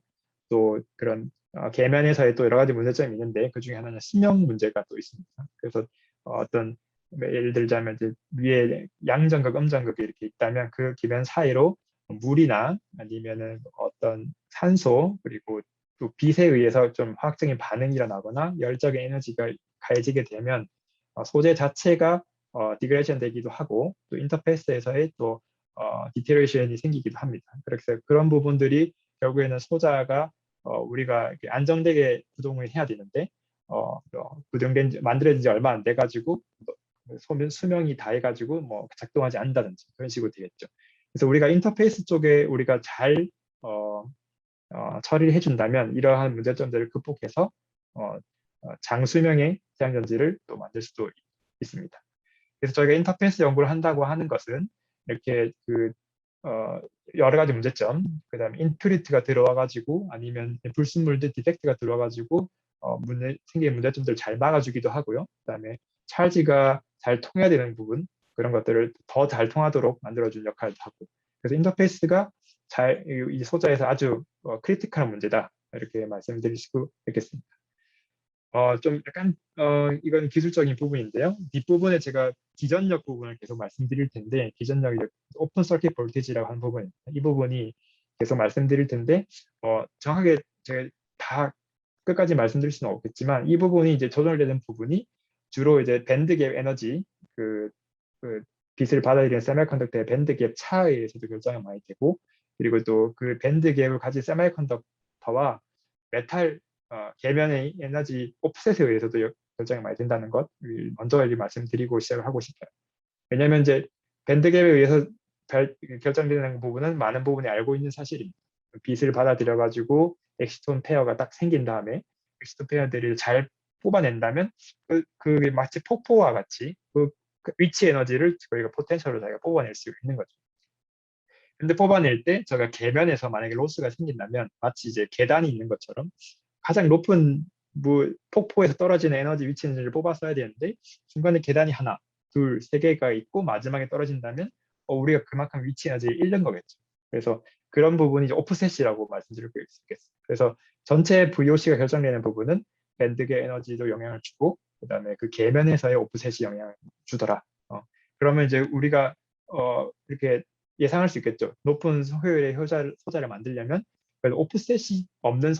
[SPEAKER 2] 또 그런 계면에서의 또 여러 가지 문제점이 있는데, 그 중에 하나는 수명 문제가 또 있습니다. 그래서 어떤 예를 들자면 이제 위에 양전극, 음전극이 이렇게 있다면 그 기면 사이로 물이나 아니면은 어떤 산소, 그리고 또 빛에 의해서 좀 화학적인 반응이 일어나거나 열적인 에너지가 가해지게 되면 소재 자체가 디그레이션 되기도 하고, 또 인터페이스에서의 또 디테레이션이 생기기도 합니다. 그래서 그런 부분들이 결국에는 소자가 우리가 안정되게 구동을 해야 되는데 만들어진 지 얼마 안 돼 가지고 수명이 다해 가지고 작동하지 않는다든지 그런 식으로 되겠죠. 그래서 우리가 인터페이스 쪽에 우리가 잘 처리를 해준다면 이러한 문제점들을 극복해서 장수명의 태양전지를 또 만들 수도 있습니다. 그래서 저희가 인터페이스 연구를 한다고 하는 것은 이렇게 여러 가지 문제점, 그다음에 인퓨리티가 들어와가지고 아니면 불순물들 디펙트가 들어와가지고 생기는 문제점들을 잘 막아주기도 하고요. 그다음에 찰지가 잘 통해야 되는 부분, 그런 것들을 더 잘 통하도록 만들어주는 역할도 하고, 그래서 인터페이스가 이 소자에서 아주 크리티컬한 문제다, 이렇게 말씀드릴 수 있겠습니다. 좀 약간 이건 기술적인 부분인데요. 뒷부분에 제가 기전력 부분을 계속 말씀드릴 텐데 기전력이 오픈 서킷 볼티지라고 하는 부분입니다. 이 부분이 계속 말씀드릴 텐데 정확하게 제가 다 끝까지 말씀드릴 수는 없겠지만 이 부분이 이제 조절되는 부분이 주로 이제 밴드갭 에너지 그, 그 빛을 받아들이는 세미컨덕터의 밴드갭 차에 의해서도 결정이 많이 되고 그리고 또 그 밴드갭을 가진 세미컨덕터와 메탈 계면의 에너지 옵셋에 의해서도 결정이 많이 된다는 것 먼저 말씀드리고 시작을 하고 싶어요. 왜냐하면 이제 밴드갭에 의해서 결정되는 부분은 많은 부분이 알고 있는 사실입니다. 빛을 받아들여 가지고 엑시톤 페어가 딱 생긴 다음에 엑시톤 페어들을 잘 뽑아낸다면 그게 마치 폭포와 같이 그 위치 에너지를 저희가 포텐셜로 저희가 뽑아낼 수 있는 거죠. 근데 뽑아낼 때 제가 계면에서 만약에 로스가 생긴다면 마치 이제 계단이 있는 것처럼 가장 높은 폭포에서 떨어지는 에너지 위치 에너지를 뽑았어야 되는데 중간에 계단이 하나, 둘, 세 개가 있고 마지막에 떨어진다면 우리가 그만큼 위치 에너지를 잃는 거겠죠. 그래서 그런 부분이 이제 오프셋이라고 말씀드릴 수 있겠어요. 그래서 전체 VOC가 결정되는 부분은 밴드의 에너지도 영향을 주고 그다음에 그 계면에서의 오프셋이 영향을 주더라. 그러면 이제 우리가 이렇게 예상할 수 있겠죠. 높은 효율의 소자를 만들려면 오프셋이 없는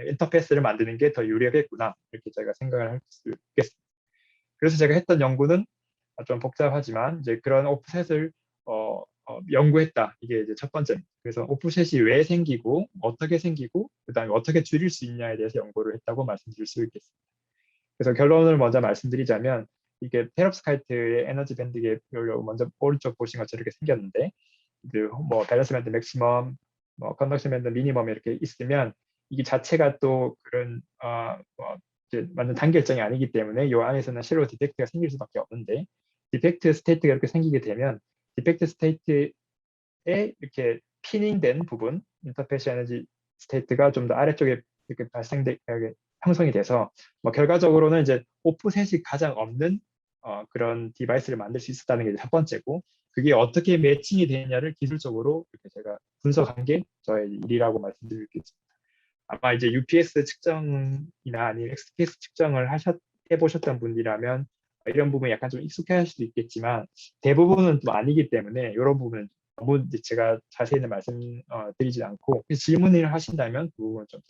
[SPEAKER 2] 인터페이스를 만드는 게 더 유리하겠구나 이렇게 제가 생각을 할 수 있겠습니다. 그래서 제가 했던 연구는 좀 복잡하지만 이제 그런 오프셋을 연구했다. 이게 이제 첫 번째입니다. 그래서 오프셋이 왜 생기고 어떻게 생기고 그다음에 어떻게 줄일 수 있냐에 대해서 연구를 했다고 말씀드릴 수 있겠습니다. 그래서 결론을 먼저 말씀드리자면 이게 페롭스카이트의 에너지 밴드의 먼저 오른쪽 보신 것처럼 이렇게 생겼는데 뭐 밸런스 밴드 맥시멈, 뭐 컨덕션 밴드 미니멈 이렇게 있으면 이게 자체가 또 그런 이제 완전 단결정이 아니기 때문에 이 안에서는 쉘로 디펙트가 생길 수밖에 없는데 디펙트 스테이트가 이렇게 생기게 되면 디펙트 스테이트에 이렇게 피닝된 부분 인터페이스 에너지 스테이트가 좀 더 아래쪽에 이렇게 형성이 돼서 뭐 결과적으로는 이제 오프셋이 가장 없는 그런 디바이스를 만들 수 있었다는 게 첫 번째고 그게 어떻게 매칭이 되느냐를 기술적으로 이렇게 제가 분석한 게 저의 일이라고 말씀드리겠습니다. 아마 이제 UPS 측정이나 아니면 XPS 측정을 해보셨던 분이라면 이런 부분이 약간 좀 익숙해할 수도 있겠지만 대부분은 또 아니기 때문에 이런 부분은 너무 제가 자세히는 말씀드리지 않고 질문을 하신다면 그 부분은 좀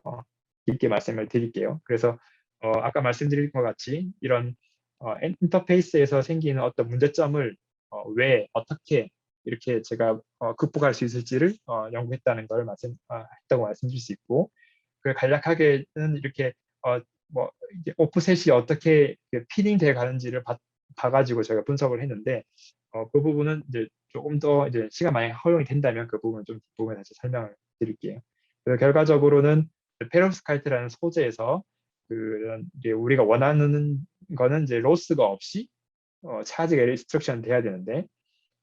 [SPEAKER 2] 더 깊게 말씀을 드릴게요. 그래서 아까 말씀드린 것 같이 이런 인터페이스에서 생기는 어떤 문제점을 왜 어떻게 이렇게 제가 극복할 수 있을지를 연구했다는 걸 했다고 말씀드릴 수 있고 그 간략하게는 이렇게 뭐 이제 오프셋이 어떻게 피딩 돼 가는지를 봐가지고 제가 분석을 했는데 그 부분은 이제 조금 더 이제 시간 많이 허용이 된다면 그 부분은 좀 뒷부분에 다시 설명을 드릴게요. 그래서 결과적으로는 페롭스카이트라는 소재에서 그런 이제 우리가 원하는 거는 이제 로스가 없이 차지가 리스트럭션 돼야 되는데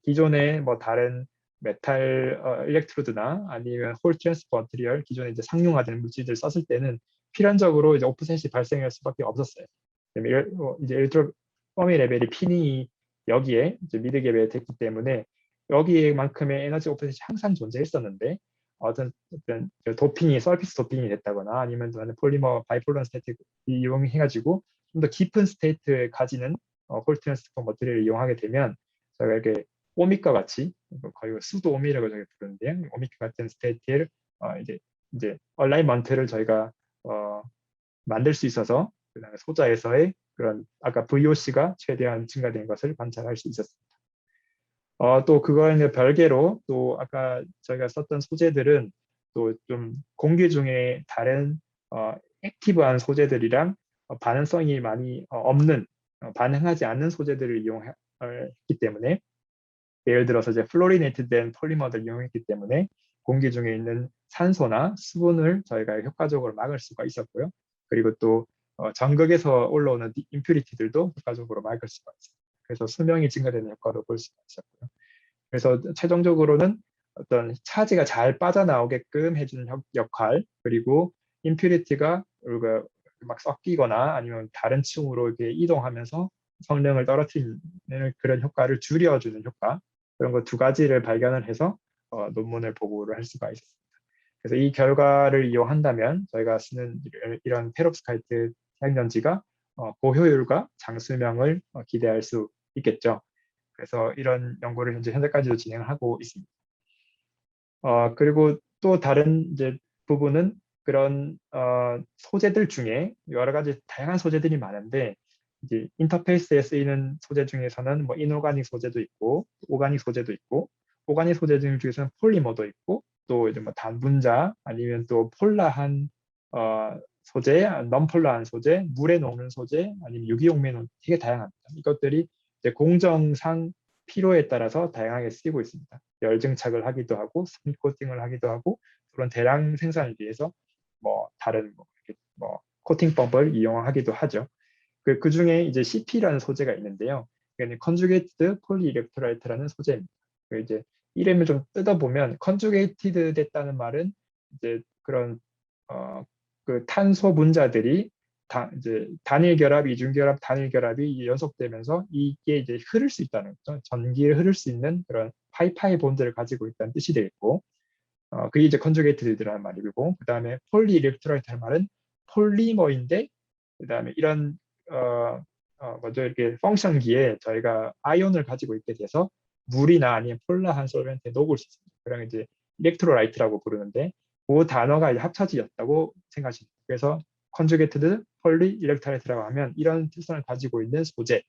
[SPEAKER 2] 기존의 뭐 다른 메탈 일렉트로드나 아니면 홀 트랜스퍼 머티리얼 기존에 이제 상용화된 물질들 썼을 때는 필연적으로 이제 오프셋이 발생할 수밖에 없었어요. 이제 예를 들어 퍼미 레벨이 피닝이 여기에 이제 미드갭에 됐기 때문에 여기에만큼의 에너지 오프셋이 항상 존재했었는데 어떤 도핑이 서피스 도핑이 됐다거나 아니면 폴리머 바이폴런 스테이트 이용해가지고 좀 더 깊은 스테이트에 가지는 홀 트랜스퍼 머티리얼을 이용하게 되면 저희가 이렇게 오믹과 같이 거의 수도 오미라고 저희가 부르는데요. 오믹 같은 스테이트를 이제 얼라이먼트를 저희가 만들 수 있어서 그다음에 소자에서의 그런 아까 VOC가 최대한 증가된 것을 관찰할 수 있었습니다. 또 그거는 별개로 또 아까 저희가 썼던 소재들은 또 좀 공기 중에 다른 액티브한 소재들이랑 반응성이 많이 없는 반응하지 않는 소재들을 이용했기 때문에 예를 들어서 이제 플로리네이트된 폴리머를 이용했기 때문에 공기 중에 있는 산소나 수분을 저희가 효과적으로 막을 수가 있었고요. 그리고 또 전극에서 올라오는 임퓨리티들도 효과적으로 막을 수가 있어요. 그래서 수명이 증가되는 효과도 볼 수가 있었고요. 그래서 최종적으로는 어떤 차지가 잘 빠져나오게끔 해주는 역할 그리고 임퓨리티가 우리가 막 섞이거나 아니면 다른 층으로 이렇게 이동하면서 성능을 떨어뜨리는 그런 효과를 줄여주는 효과 그런 거 두 가지를 발견을 해서 논문을 보고를 할 수가 있었습니다. 그래서 이 결과를 이용한다면 저희가 쓰는 이런 페롭스카이트 핵전지가 고효율과 장수명을 기대할 수 있겠죠. 그래서 이런 연구를 현재까지도 진행하고 있습니다. 그리고 또 다른 이제 부분은 그런 소재들 중에 여러 가지 다양한 소재들이 많은데 이제 인터페이스에 쓰이는 소재 중에서는 뭐 이노가닉 소재도 있고 오가닉 소재도 있고 오가닉 소재 중에서는 폴리머도 있고 또 이제 뭐 단분자 아니면 또 폴라한 소재, 넌폴라한 소재, 물에 녹는 소재 아니면 유기용매 되게 다양합니다. 이것들이 이제 공정상 필요에 따라서 다양하게 쓰이고 있습니다. 열증착을 하기도 하고 스미 코팅을 하기도 하고 그런 대량 생산을 위해서 뭐 다른 뭐 코팅법을 이용하기도 하죠. 그 중에 이제 CP라는 소재가 있는데요. 이게 컨주게이티드 폴리일렉트라이트라는 소재입니다. 이제 이름을 좀 뜯어보면 컨주게이티드 됐다는 말은 이제 그런 그 탄소 분자들이 이제 단일 결합, 이중 결합, 단일 결합이 연속되면서 이게 이제 흐를 수 있다는 거죠. 전기를 흐를 수 있는 그런 파이파이 본드를 가지고 있다는 뜻이 되겠고, 그게 이제 컨주게이트드라는 말이고, 그 다음에 폴리일렉트라이트라는 말은 폴리머인데, 그 다음에 이런 먼저 이렇게 펑션기에 저희가 아이온을 가지고 있게 돼서 물이나 아니면 폴라한 솔벤트에 녹을 수 있습니다. 그럼 이제 일렉트로라이트라고 부르는데 그 단어가 이제 합쳐지었다고 생각하시면 돼요. 그래서 컨주게이티드 폴리 일렉트라이트라고 하면 이런 특성을 가지고 있는 소재,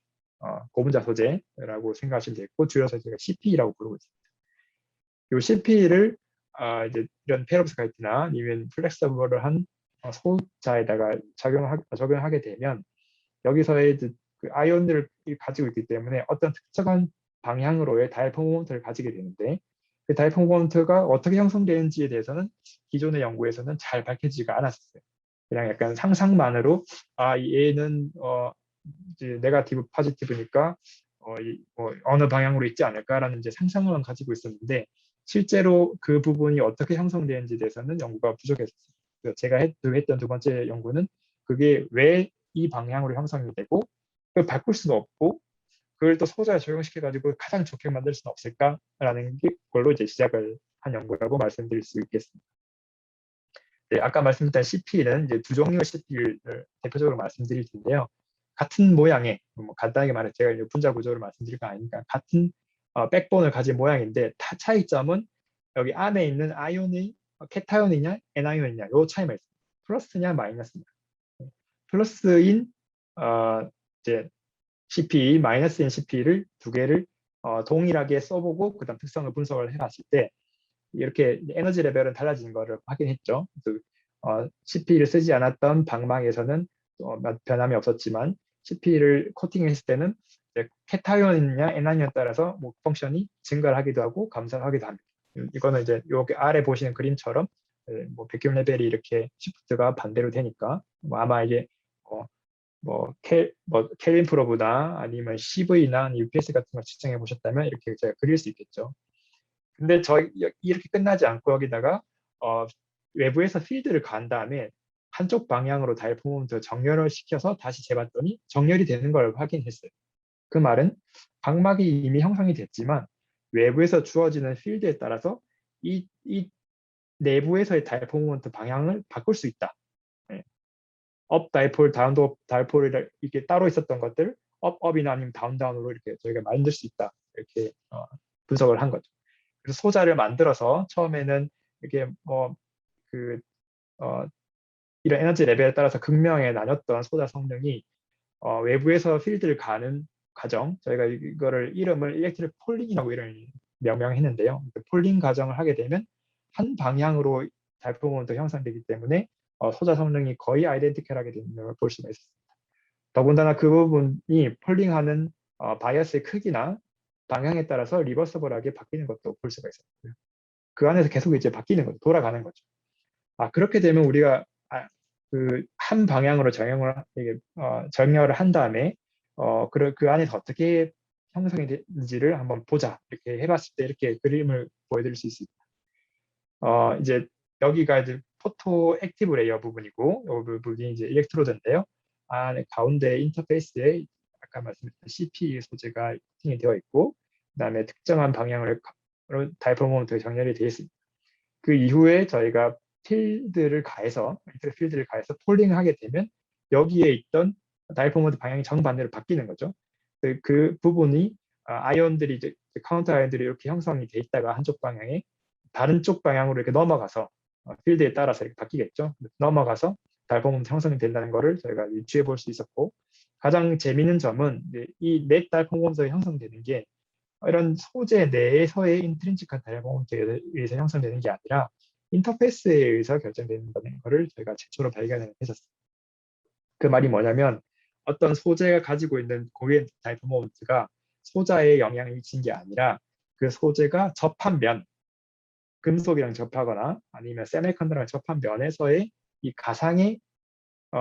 [SPEAKER 2] 고분자 소재라고 생각하시면 되겠고 줄여서 제가 CP라고 부르고 있습니다. 이 CP를 이제 이런 페롭스카이트나 아니면 플렉서블한 소자에다가 적용하게 되면 여기서의 그 아이온들을 가지고 있기 때문에 어떤 특정한 방향으로의 다이폰 모먼트를 가지게 되는데 그 다이폰 모먼트가 어떻게 형성되는지에 대해서는 기존의 연구에서는 잘 밝혀지지가 않았어요. 그냥 약간 상상만으로 얘는 이제 네가티브 포지티브니까 뭐 어느 방향으로 있지 않을까라는 이제 상상만 가지고 있었는데 실제로 그 부분이 어떻게 형성되는지에 대해서는 연구가 부족했어요. 제가 했던 두 번째 연구는 그게 왜 이 방향으로 형성이 되고 그걸 바꿀 수는 없고 그걸 또 소자에 적용시켜 가지고 가장 좋게 만들 수는 없을까라는 걸로 이제 시작을 한 연구라고 말씀드릴 수 있겠습니다. 네, 아까 말씀드린 CP는 이제 두 종류의 CP를 대표적으로 말씀드릴 텐데요. 같은 모양의 뭐 간단하게 말해 제가 이제 분자 구조를 말씀드릴 거 아니니까 같은 백본을 가진 모양인데 차이점은 여기 안에 있는 아이온이 케타이온이냐 애나이온이냐 요 차이만 있습니다. 플러스냐 마이너스냐. 플러스인 이제 CP, 마이너스인 CP를 두 개를 동일하게 써보고 그다음 특성을 분석을 해봤을 때 이렇게 에너지 레벨은 달라지는 것을 확인했죠. CP를 쓰지 않았던 방망에서는 변함이 없었지만 CP를 코팅했을 때는 케타이온이냐 에나이온에 따라서 뭐 펑션이 증가를 하기도 하고 감소를 하기도 합니다. 이거는 이제 여기 아래 보시는 그림처럼 뭐 백균 레벨이 이렇게 시프트가 반대로 되니까 아마 이게 켈빈 프로브나 아니면 CV나 UPS 같은 걸 측정해 보셨다면 이렇게 제가 그릴 수 있겠죠. 근데 이렇게 끝나지 않고 여기다가 외부에서 필드를 간 다음에 한쪽 방향으로 다이포먼트 정렬을 시켜서 다시 재봤더니 정렬이 되는 걸 확인했어요. 그 말은 각막이 이미 형성이 됐지만 외부에서 주어지는 필드에 따라서 이 내부에서의 다이포먼트 방향을 바꿀 수 있다. 업 다이폴, 다운 다이폴이 이렇게 따로 있었던 것들 업이나 아니면 다운으로 이렇게 저희가 만들 수 있다. 이렇게 분석을 한 거죠. 그래서 소자를 만들어서 처음에는 이렇게 이런 에너지 레벨에 따라서 극명하게 나눴던 소자 성능이 외부에서 필드를 가는 과정, 저희가 이거를 이름을 일렉트릭 폴링이라고 이름을 명명했는데요. 폴링 과정을 하게 되면 한 방향으로 달포먼트 형성되기 때문에 소자 성능이 거의 아이덴티컬하게 되는 걸 볼 수가 있습니다. 더군다나 그 부분이 폴링하는 바이어스의 크기나 방향에 따라서 리버서블하게 바뀌는 것도 볼 수가 있었고요. 그 안에서 계속 이제 바뀌는 거죠. 돌아가는 거죠. 그렇게 되면 우리가 그 한 방향으로 정렬을 한 다음에 그 안에서 어떻게 형성이 되는지를 한번 보자. 이렇게 해봤을 때 이렇게 그림을 보여드릴 수 있습니다. 이제 여기가 이제 포토 액티브 레이어 부분이고 이 부분이 이제 일렉트로드인데요. 가운데 인터페이스에 아까 말씀드린 CP 소재가 코팅이 되어 있고 그다음에 특정한 방향으로 다이포먼트에 정렬이 되어 있습니다. 그 이후에 저희가 필드를 가해서 일렉트릭 필드를 가해서 폴링하게 되면 여기에 있던 다이폴 모먼트 방향이 정반대로 바뀌는 거죠. 그 부분이 아이온들이 이제 카운터 아이온들이 이렇게 형성이 돼 있다가 한쪽 방향에 다른 쪽 방향으로 이렇게 넘어가서 필드에 따라서 이렇게 바뀌겠죠. 넘어가서 다이폴 모먼트 형성이 된다는 것을 저희가 유추해 볼 수 있었고, 가장 재미있는 점은 이 넷 다이폴 모먼트가 형성되는 게 이런 소재 내에서의 인트린식한 다이폴 모먼트에 의해서 형성되는 게 아니라 인터페이스에 의해서 결정된다는 것을 저희가 최초로 발견을 했었습니다. 그 말이 뭐냐면 어떤 소재가 가지고 있는 고유의 다이폴 모먼트가 소자에 영향을 미친 게 아니라 그 소재가 접한 면, 금속이랑 접하거나 아니면 세미컨덕터랑 접한 면에서의 이 가상의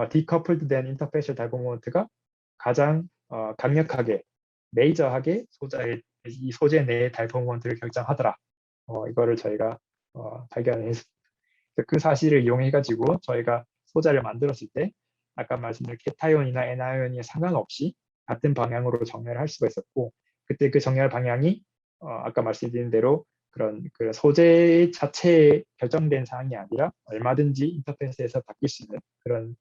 [SPEAKER 2] 디커플드 된 인터페이셜 다이폴 모먼트가 가장 강력하게 메이저하게 이 소재 내의 다이폴 모먼트를 결정하더라. 이거를 저희가 발견을 했습니다. 그 사실을 이용해 가지고 저희가 소자를 만들었을 때 아까 말씀드린 케타이온이나 애나이온이 상관없이 같은 방향으로 정렬을 할 수가 있었고, 그때 그 정렬 방향이 아까 말씀드린 대로 그런 그 소재 자체에 결정된 사항이 아니라 얼마든지 인터페이스에서 바뀔 수 있는 그런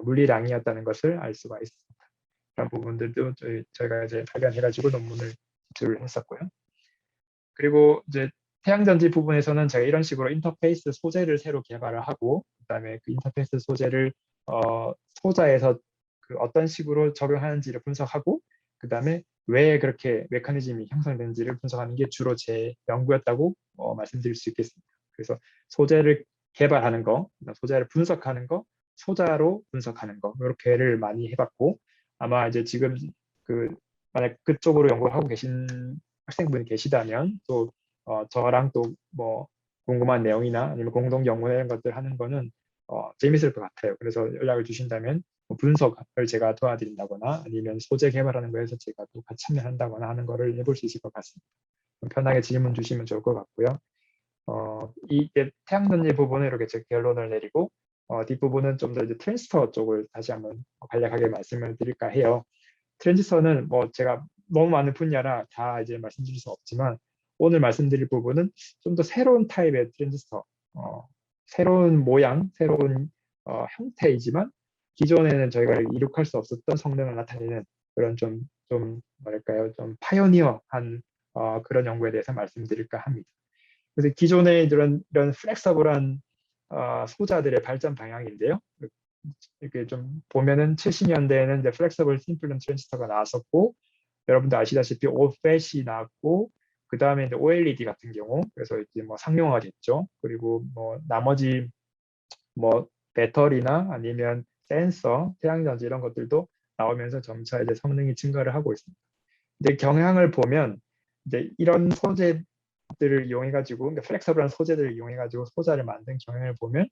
[SPEAKER 2] 물리량이었다는 것을 알 수가 있습니다. 그런 부분들도 저희가 이제 발견해가지고 논문을 제출을 했었고요. 그리고 이제 태양전지 부분에서는 제가 이런 식으로 인터페이스 소재를 새로 개발을 하고, 그다음에 그 인터페이스 소재를 소자에서 그 어떤 식으로 적용하는지를 분석하고, 그다음에 왜 그렇게 메커니즘이 형성되는지를 분석하는 게 주로 제 연구였다고 말씀드릴 수 있겠습니다. 그래서 소재를 개발하는 거, 소재를 분석하는 거, 소자로 분석하는 거, 이렇게를 많이 해봤고, 아마 이제 지금 만약 그쪽으로 연구를 하고 계신 학생분이 계시다면 또 저랑 또 뭐 궁금한 내용이나 아니면 공동 연구 이런 것들 하는 거는 재밌을 것 같아요. 그래서 연락을 주신다면 뭐 분석을 제가 도와드린다거나 아니면 소재 개발하는 거에서 제가 또 같이 참여한다거나 하는 거를 해볼 수 있을 것 같습니다. 편하게 질문 주시면 좋을 것 같고요. 이게 태양전지 부분은 이렇게 제 결론을 내리고 뒷부분은 좀 더 이제 트랜지스터 쪽을 다시 한번 간략하게 말씀을 드릴까 해요. 트랜지스터는 뭐 제가 너무 많은 분야라 다 이제 말씀드릴 수 없지만 오늘 말씀드릴 부분은 좀 더 새로운 타입의 트랜지스터, 새로운 모양, 새로운 형태이지만 기존에는 저희가 이룩할 수 없었던 성능을 나타내는 그런 좀 뭐랄까요, 좀 파이오니어한 그런 연구에 대해서 말씀드릴까 합니다. 그래서 기존의 이런 플렉서블한 소자들의 발전 방향인데요. 이렇게 좀 보면은 70년대에는 이제 플렉서블 심플런 트랜지스터가 나왔었고, 여러분도 아시다시피 오팻이 나왔고, 그 다음에 이제 OLED 같은 경우, 그래서 이제 뭐 상용화가 됐죠. 그리고 뭐 나머지 뭐 배터리나 아니면 센서, 태양전지 이런 것들도 나오면서 점차 이제 성능이 증가를 하고 있습니다. 근데 경향을 보면 이제 이런 소재들을 이용해 가지고, 그러니까 플렉서블한 소재들을 이용해 가지고 소자를 만든 경향을 보면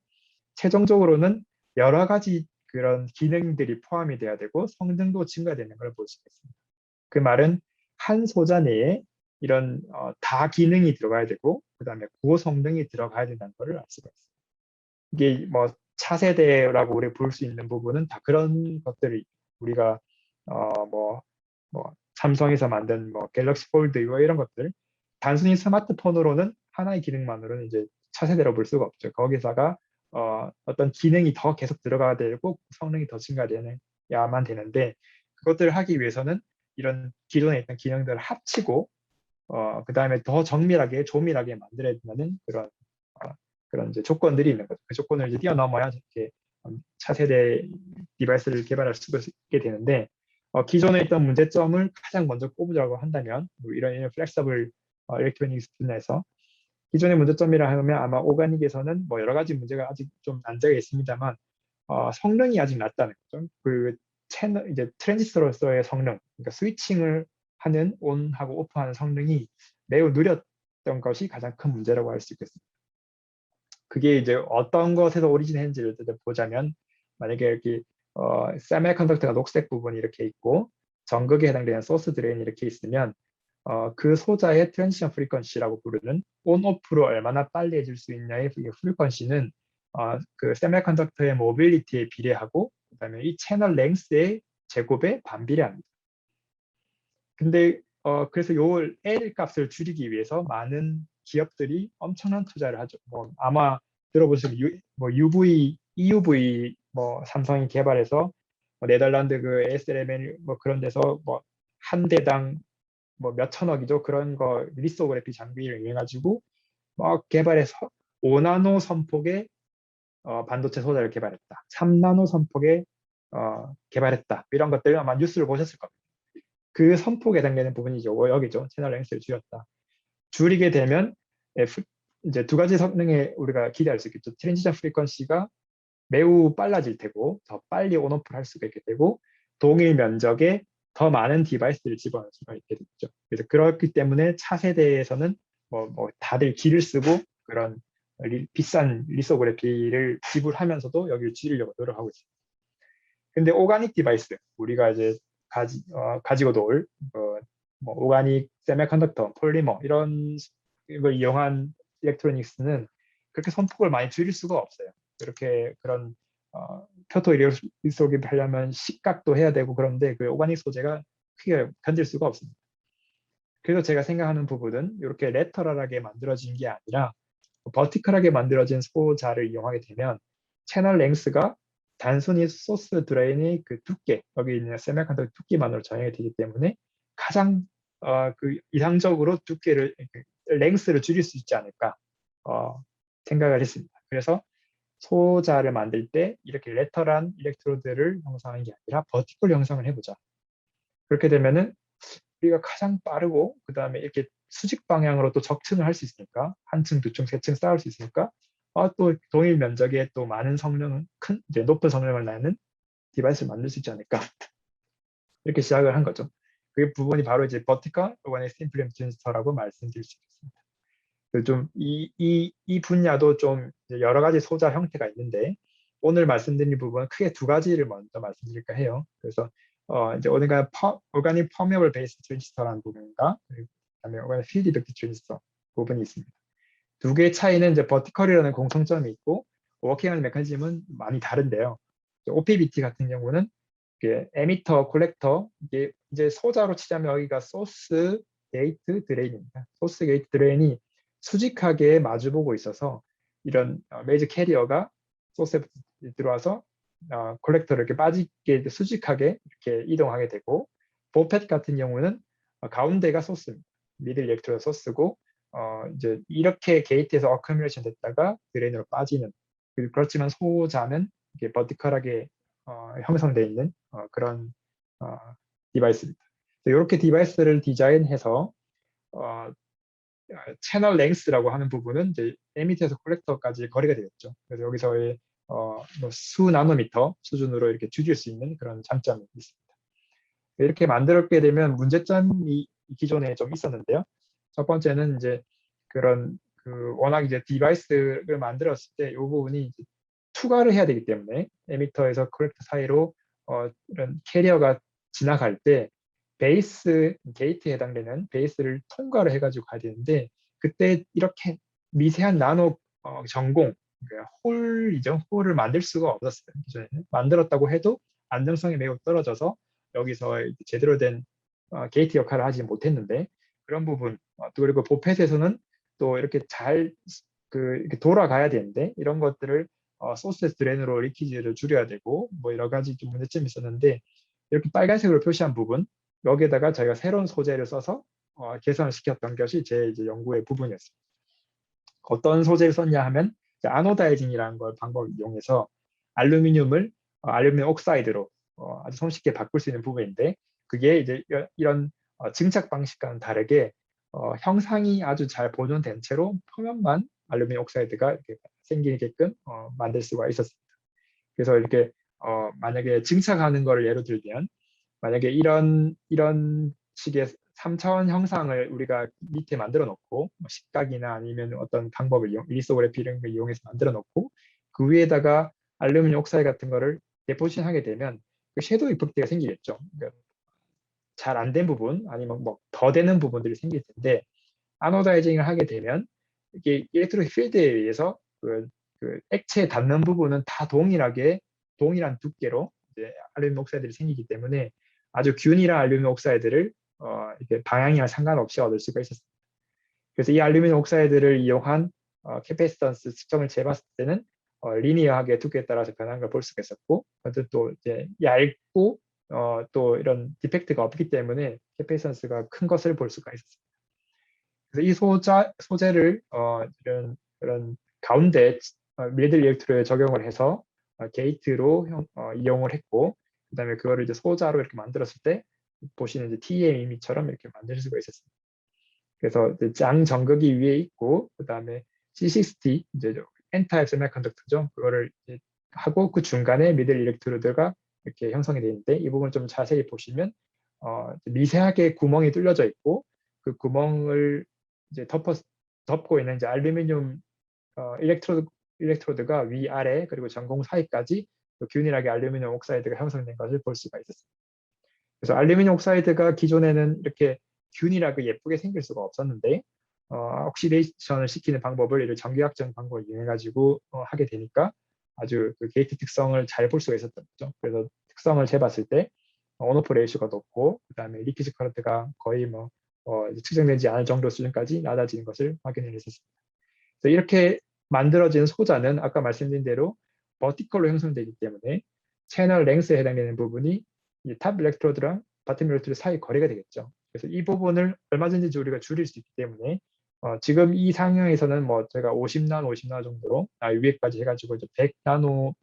[SPEAKER 2] 최종적으로는 여러 가지 그런 기능들이 포함이 돼야 되고 성능도 증가되는 걸 볼 수 있습니다. 그 말은 한 소자 내에 이런 다 기능이 들어가야 되고 그다음에 고성능이 들어가야 된다는 것을 알 수가 있습니다. 이게 뭐 차세대라고 우리 볼 수 있는 부분은 다 그런 것들이 우리가 뭐 삼성에서 만든 뭐 갤럭시 폴드 이런 것들 단순히 스마트폰으로는 하나의 기능만으로는 이제 차세대로 볼 수가 없죠. 거기다가 어떤 기능이 더 계속 들어가야 되고 성능이 더 증가되야만 되는데 그것들을 하기 위해서는 이런 기존에 있던 기능들을 합치고 그 다음에 더 정밀하게 조밀하게 만들어야 된다는 그런 이제 조건들이 있는 거죠. 그 조건을 이제 뛰어넘어야 이렇게 차세대 디바이스를 개발할 수가 있게 되는데 기존에 있던 문제점을 가장 먼저 꼽으라고 한다면 뭐 이런 플렉서블 일렉트로닉스 분야에서 기존의 문제점이라 하면 아마 오가닉에서는 뭐 여러 가지 문제가 아직 좀 난제가 있습니다만 성능이 아직 낮다는 거죠. 그 채널 이제 트랜지스터로서의 성능, 그러니까 스위칭을 하는 온하고 오프하는 성능이 매우 느렸던 것이 가장 큰 문제라고 할 수 있겠습니다. 그게 이제 어떤 것에서 오리진했는지를 보자면 만약에 이렇게 세미컨덕터가 녹색 부분이 이렇게 있고 전극에 해당되는 소스 드레인이 이렇게 있으면 그 소자의 트랜지션 프리퀀시라고 부르는 온오프로 얼마나 빨리 해줄 수 있냐의 프리퀀시는 그 세미컨덕터의 모빌리티에 비례하고 그다음에 이 채널 랭스의 제곱에 반비례합니다. 근데 그래서 요 L 값을 줄이기 위해서 많은 기업들이 엄청난 투자를 하죠. 뭐 아마 들어보시면 뭐 UV, EUV 뭐 삼성이 개발해서 뭐 네덜란드 그 ASML 뭐 그런 데서 뭐 한 대당 뭐 몇 천억이죠. 그런 거 리소그래피 장비를 이용해 가지고 뭐 개발해서 5나노 선폭의 반도체 소자를 개발했다. 3나노 선폭의 개발했다. 이런 것들 아마 뉴스를 보셨을 겁니다. 그 선폭에 해당되는 부분이죠. 여기죠. 채널 랭스를 줄였다. 줄이게 되면 이제 두 가지 성능에 우리가 기대할 수 있겠죠. 트랜지션 프리퀀시가 매우 빨라질 테고 더 빨리 온오프를 할 수가 있게 되고 동일 면적에 더 많은 디바이스를 집어넣을 수가 있게 되죠. 그래서 그렇기 때문에 차세대에서는 뭐 다들 기를 쓰고 그런 비싼 리소그래피를 지불하면서도 여기를 줄이려고 노력하고 있습니다. 근데 오가닉 디바이스 우리가 이제 가지고 놀 뭐 오가닉 세미컨덕터, 폴리머 이런 걸 이용한 일렉트로닉스는 그렇게 선폭을 많이 줄일 수가 없어요. 그렇게 그런 표토 일렉트로닉을 하려면 식각도 해야 되고 그런데 그 오가닉 소재가 크게 견딜 수가 없습니다. 그래서 제가 생각하는 부분은 이렇게 레터럴하게 만들어진 게 아니라 버티컬하게 만들어진 소자를 이용하게 되면 채널 랭스가 단순히 소스 드레인의 그 두께, 여기 있는 세미컨덕터 두께만으로 정해야 되기 때문에 가장 그 이상적으로 두께를 랭스를 줄일 수 있지 않을까 생각을 했습니다. 그래서 소자를 만들 때 이렇게 레터란 일렉트로드를 형성하는 게 아니라 버티컬 형성을 해보자. 그렇게 되면은 우리가 가장 빠르고 그 다음에 이렇게 수직 방향으로 또 적층을 할 수 있으니까 한 층, 두 층, 세 층 쌓을 수 있으니까 또 동일 면적에 또 많은 성능은 이제 높은 성능을 내는 디바이스를 만들 수 있지 않을까 이렇게 시작을 한 거죠. 그 부분이 바로 이제 버티컬 오가닉 심플 트랜지스터라고 말씀드릴 수 있습니다. 좀이 분야도 좀 여러 가지 소자 형태가 있는데 오늘 말씀드린 부분은 크게 두 가지를 먼저 말씀드릴까 해요. 그래서 이제 오가닉 퍼메어블 베이스 트랜지스터라는 부분과 그다음에 오가닉 필드 이펙트 트랜지스터 부분이 있습니다. 두 개의 차이는 이제 버티컬이라는 공통점이 있고 워킹하는 메커니즘은 많이 다른데요. OPBT 같은 경우는 이게 에미터, 콜렉터 이게 이제 소자로 치자면 여기가 소스, 게이트, 드레인입니다. 소스, 게이트, 드레인이 수직하게 마주보고 있어서 이런 메이저 캐리어가 소스에 들어와서 콜렉터를 이렇게 빠지게 수직하게 이렇게 이동하게 되고 보펫 같은 경우는 가운데가 소스입니다. 미들 일렉트로드 소스고 이제 이렇게 게이트에서 어큐뮬레이션 됐다가 드레인으로 빠지는 그렇지만 소자는 이렇게 버티컬하게 형성되어 있는 그런 디바이스입니다. 이렇게 디바이스를 디자인해서 채널 랭스라고 하는 부분은 이제 에미터에서 콜렉터까지 거리가 되겠죠. 그래서 여기서의 뭐수 나노미터 수준으로 이렇게 줄일 수 있는 그런 장점이 있습니다. 이렇게 만들었게 되면 문제점이 기존에 좀 있었는데요. 첫 번째는 이제 그런 워낙 이제 디바이스를 만들었을 때 이 부분이 투과를 해야 되기 때문에 에미터에서 콜렉터 사이로 이런 캐리어가 지나갈 때 베이스 게이트에 해당되는 베이스를 통과를 해가지고 가야 되는데 그때 이렇게 미세한 나노 전공 그러니까 홀이죠. 홀을 만들 수가 없었어요. 기존에는 만들었다고 해도 안정성이 매우 떨어져서 여기서 제대로 된 게이트 역할을 하지 못했는데 그런 부분 또 그리고 보펫에서는 또 이렇게 잘 이렇게 돌아가야 되는데 이런 것들을 소스 드레인으로 리키지를 줄여야 되고 뭐 여러 가지 좀 문제점이 있었는데 이렇게 빨간색으로 표시한 부분 여기에다가 저희가 새로운 소재를 써서 개선을 시켰던 것이 제 이제 연구의 부분이었습니다. 어떤 소재를 썼냐 하면 아노다이징이라는 걸 방법을 이용해서 알루미늄을 알루미늄 옥사이드로 아주 손쉽게 바꿀 수 있는 부분인데 그게 이제 이런 증착 방식과는 다르게 형상이 아주 잘 보존된 채로 표면만 알루미늄 옥사이드가 이렇게 생기게끔 만들 수가 있었습니다. 그래서 이렇게 만약에 증착하는 거를 예로 들면 만약에 이런 식의 3차원 형상을 우리가 밑에 만들어 놓고 식각이나 아니면 어떤 방법을 리소그래피 이런 걸 이용해서 만들어 놓고 그 위에다가 알루미늄 옥사이드 같은 거를 데포지션 하게 되면 그 섀도우 이펙트가 생기겠죠. 그러니까 잘 안 된 부분 아니면 뭐 더 되는 부분들이 생길 텐데 아노다이징을 하게 되면 이게 일렉트릭 필드에 의해서 그 액체에 닿는 부분은 다 동일한 두께로 이제 알루미늄 옥사이드를 생기기 때문에 아주 균일한 알루미늄 옥사이드를 이렇게 방향이랑 상관없이 얻을 수가 있었습니다. 그래서 이 알루미늄 옥사이드를 이용한 캐패시턴스 측정을 재봤을 때는 리니어하게 두께에 따라서 변하는 걸 볼 수가 있었고, 또 이제 얇고 또 이런 디펙트가 없기 때문에 캐패시턴스가 큰 것을 볼 수가 있었습니다. 그래서 이 소재를 이런 가운데 미들 일렉트로에 적용을 해서 게이트로 이용을 했고, 그다음에 그거를 이제 소자로 이렇게 만들었을 때 보시는 이제 TME처럼 이렇게 만들 수가 있었습니다. 그래서 이제 장 전극이 위에 있고, 그다음에 C60 이제 N-타입 세미컨덕터죠. 그거를 이제 하고 그 중간에 미들 일렉트로드가 이렇게 형성이 되는데, 이 부분을 좀 자세히 보시면 미세하게 구멍이 뚫려져 있고, 그 구멍을 이제 덮고 있는 이제 알루미늄 일렉트로드가 위아래 그리고 전공 사이까지 균일하게 알루미늄 옥사이드가 형성된 것을 볼 수가 있었습니다. 그래서 알루미늄 옥사이드가 기존에는 이렇게 균일하게 예쁘게 생길 수가 없었는데, 옥시데이션을 시키는 방법을 이를 전기학적 방법을 이용해 가지고 하게 되니까 아주 그 게이트 특성을 잘 볼 수가 있었던 거죠. 그래서 특성을 재봤을 때 온오프 레이쇼가 높고, 그다음에 리키지 커런트가 거의 측정되지 않을 정도 수준까지 낮아지는 것을 확인을 했었습니다. 그래서 이렇게 만들어진 소자는 아까 말씀드린 대로 버티컬로 형성되기 때문에 채널 랭스에 해당되는 부분이 탑 일렉트로드랑 바텀 일렉트로드 사이 거리가 되겠죠. 그래서 이 부분을 얼마든지 우리가 줄일 수 있기 때문에 지금 이 상황에서는 저희가 50나노, 50나노 정도로 위에까지 해가지고 이제 100나노,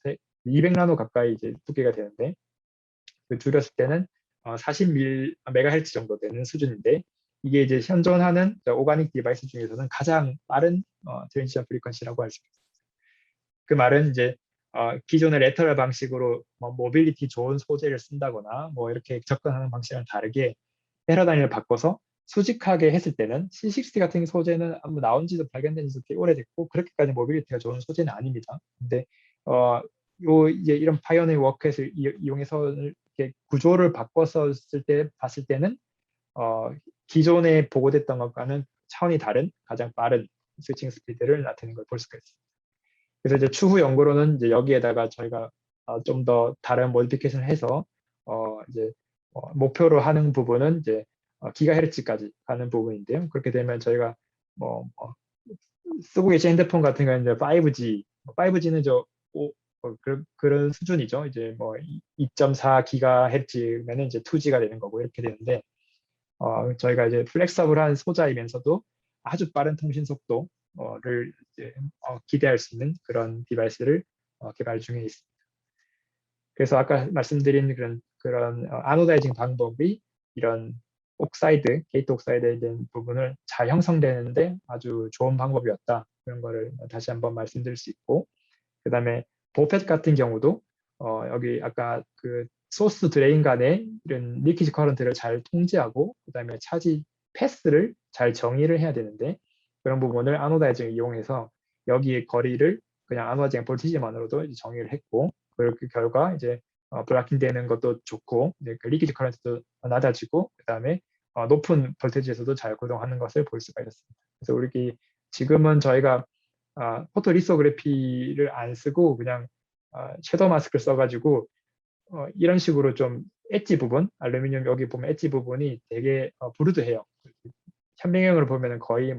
[SPEAKER 2] 200나노 가까이 이제 두께가 되는데, 그 줄였을 때는 40메가헤르츠 정도 되는 수준인데, 이게 이제 현존하는 오가닉 디바이스 중에서는 가장 빠른 트랜지션 프리퀀시라고 할 수 있습니다. 그 말은 이제 기존의 레터럴 방식으로 모빌리티 좋은 소재를 쓴다거나 이렇게 접근하는 방식이랑 다르게 패러다임을 바꿔서 수직하게 했을 때는 C60 같은 소재는 아마 나온 지도 발견된 지도 꽤 오래됐고 그렇게까지 모빌리티가 좋은 소재는 아닙니다. 근데 이제 이런 파이오니어 워크햇을 이용해서 이렇게 구조를 바꿔서 봤을 때는 기존에 보고됐던 것과는 차원이 다른 가장 빠른 스위칭 스피드를 나타내는 걸 볼 수가 있습니다. 그래서 이제 추후 연구로는 이제 여기에다가 저희가 좀 더 다른 모디피케이션을 해서 이제 목표로 하는 부분은 이제 기가헤르츠까지 가는 부분인데요. 그렇게 되면 저희가 쓰고 계신 핸드폰 같은 경우는 이제 5G, 5G는 그런 수준이죠. 이제 2.4 기가헤르츠면은 이제 2G가 되는 거고 이렇게 되는데, 저희가 이제 플렉서블한 소자이면서도 아주 빠른 통신 속도를 이제 기대할 수 있는 그런 디바이스를 개발 중에 있습니다. 그래서 아까 말씀드린 그런 아노다이징 방법이 이런 옥사이드, 게이트 옥사이드에 대한 부분을 잘 형성되는데 아주 좋은 방법이었다. 그런 거를 다시 한번 말씀드릴 수 있고, 그다음에 보펫 같은 경우도 여기 아까 그 소스 드레인 간의 이런 리키지 커런트를 잘 통제하고, 그다음에 차지 패스를 잘 정의를 해야 되는데, 그런 부분을 아노다이징을 이용해서 여기의 거리를 그냥 아노다이징 볼티지만으로도 이제 정의를 했고, 그 결과 이제 블락킹 되는 것도 좋고, 이제 그 리키지 커런트도 낮아지고, 그다음에 높은 볼테지에서도 잘 구동하는 것을 볼 수가 있었습니다. 그래서 우리 지금은 저희가 포토 리소그래피를 안 쓰고 그냥 섀도우 마스크를 써가지고 이런 식으로 좀 엣지 부분, 알루미늄 여기 보면 엣지 부분이 되게 브루드해요. 현명형으로 보면 거의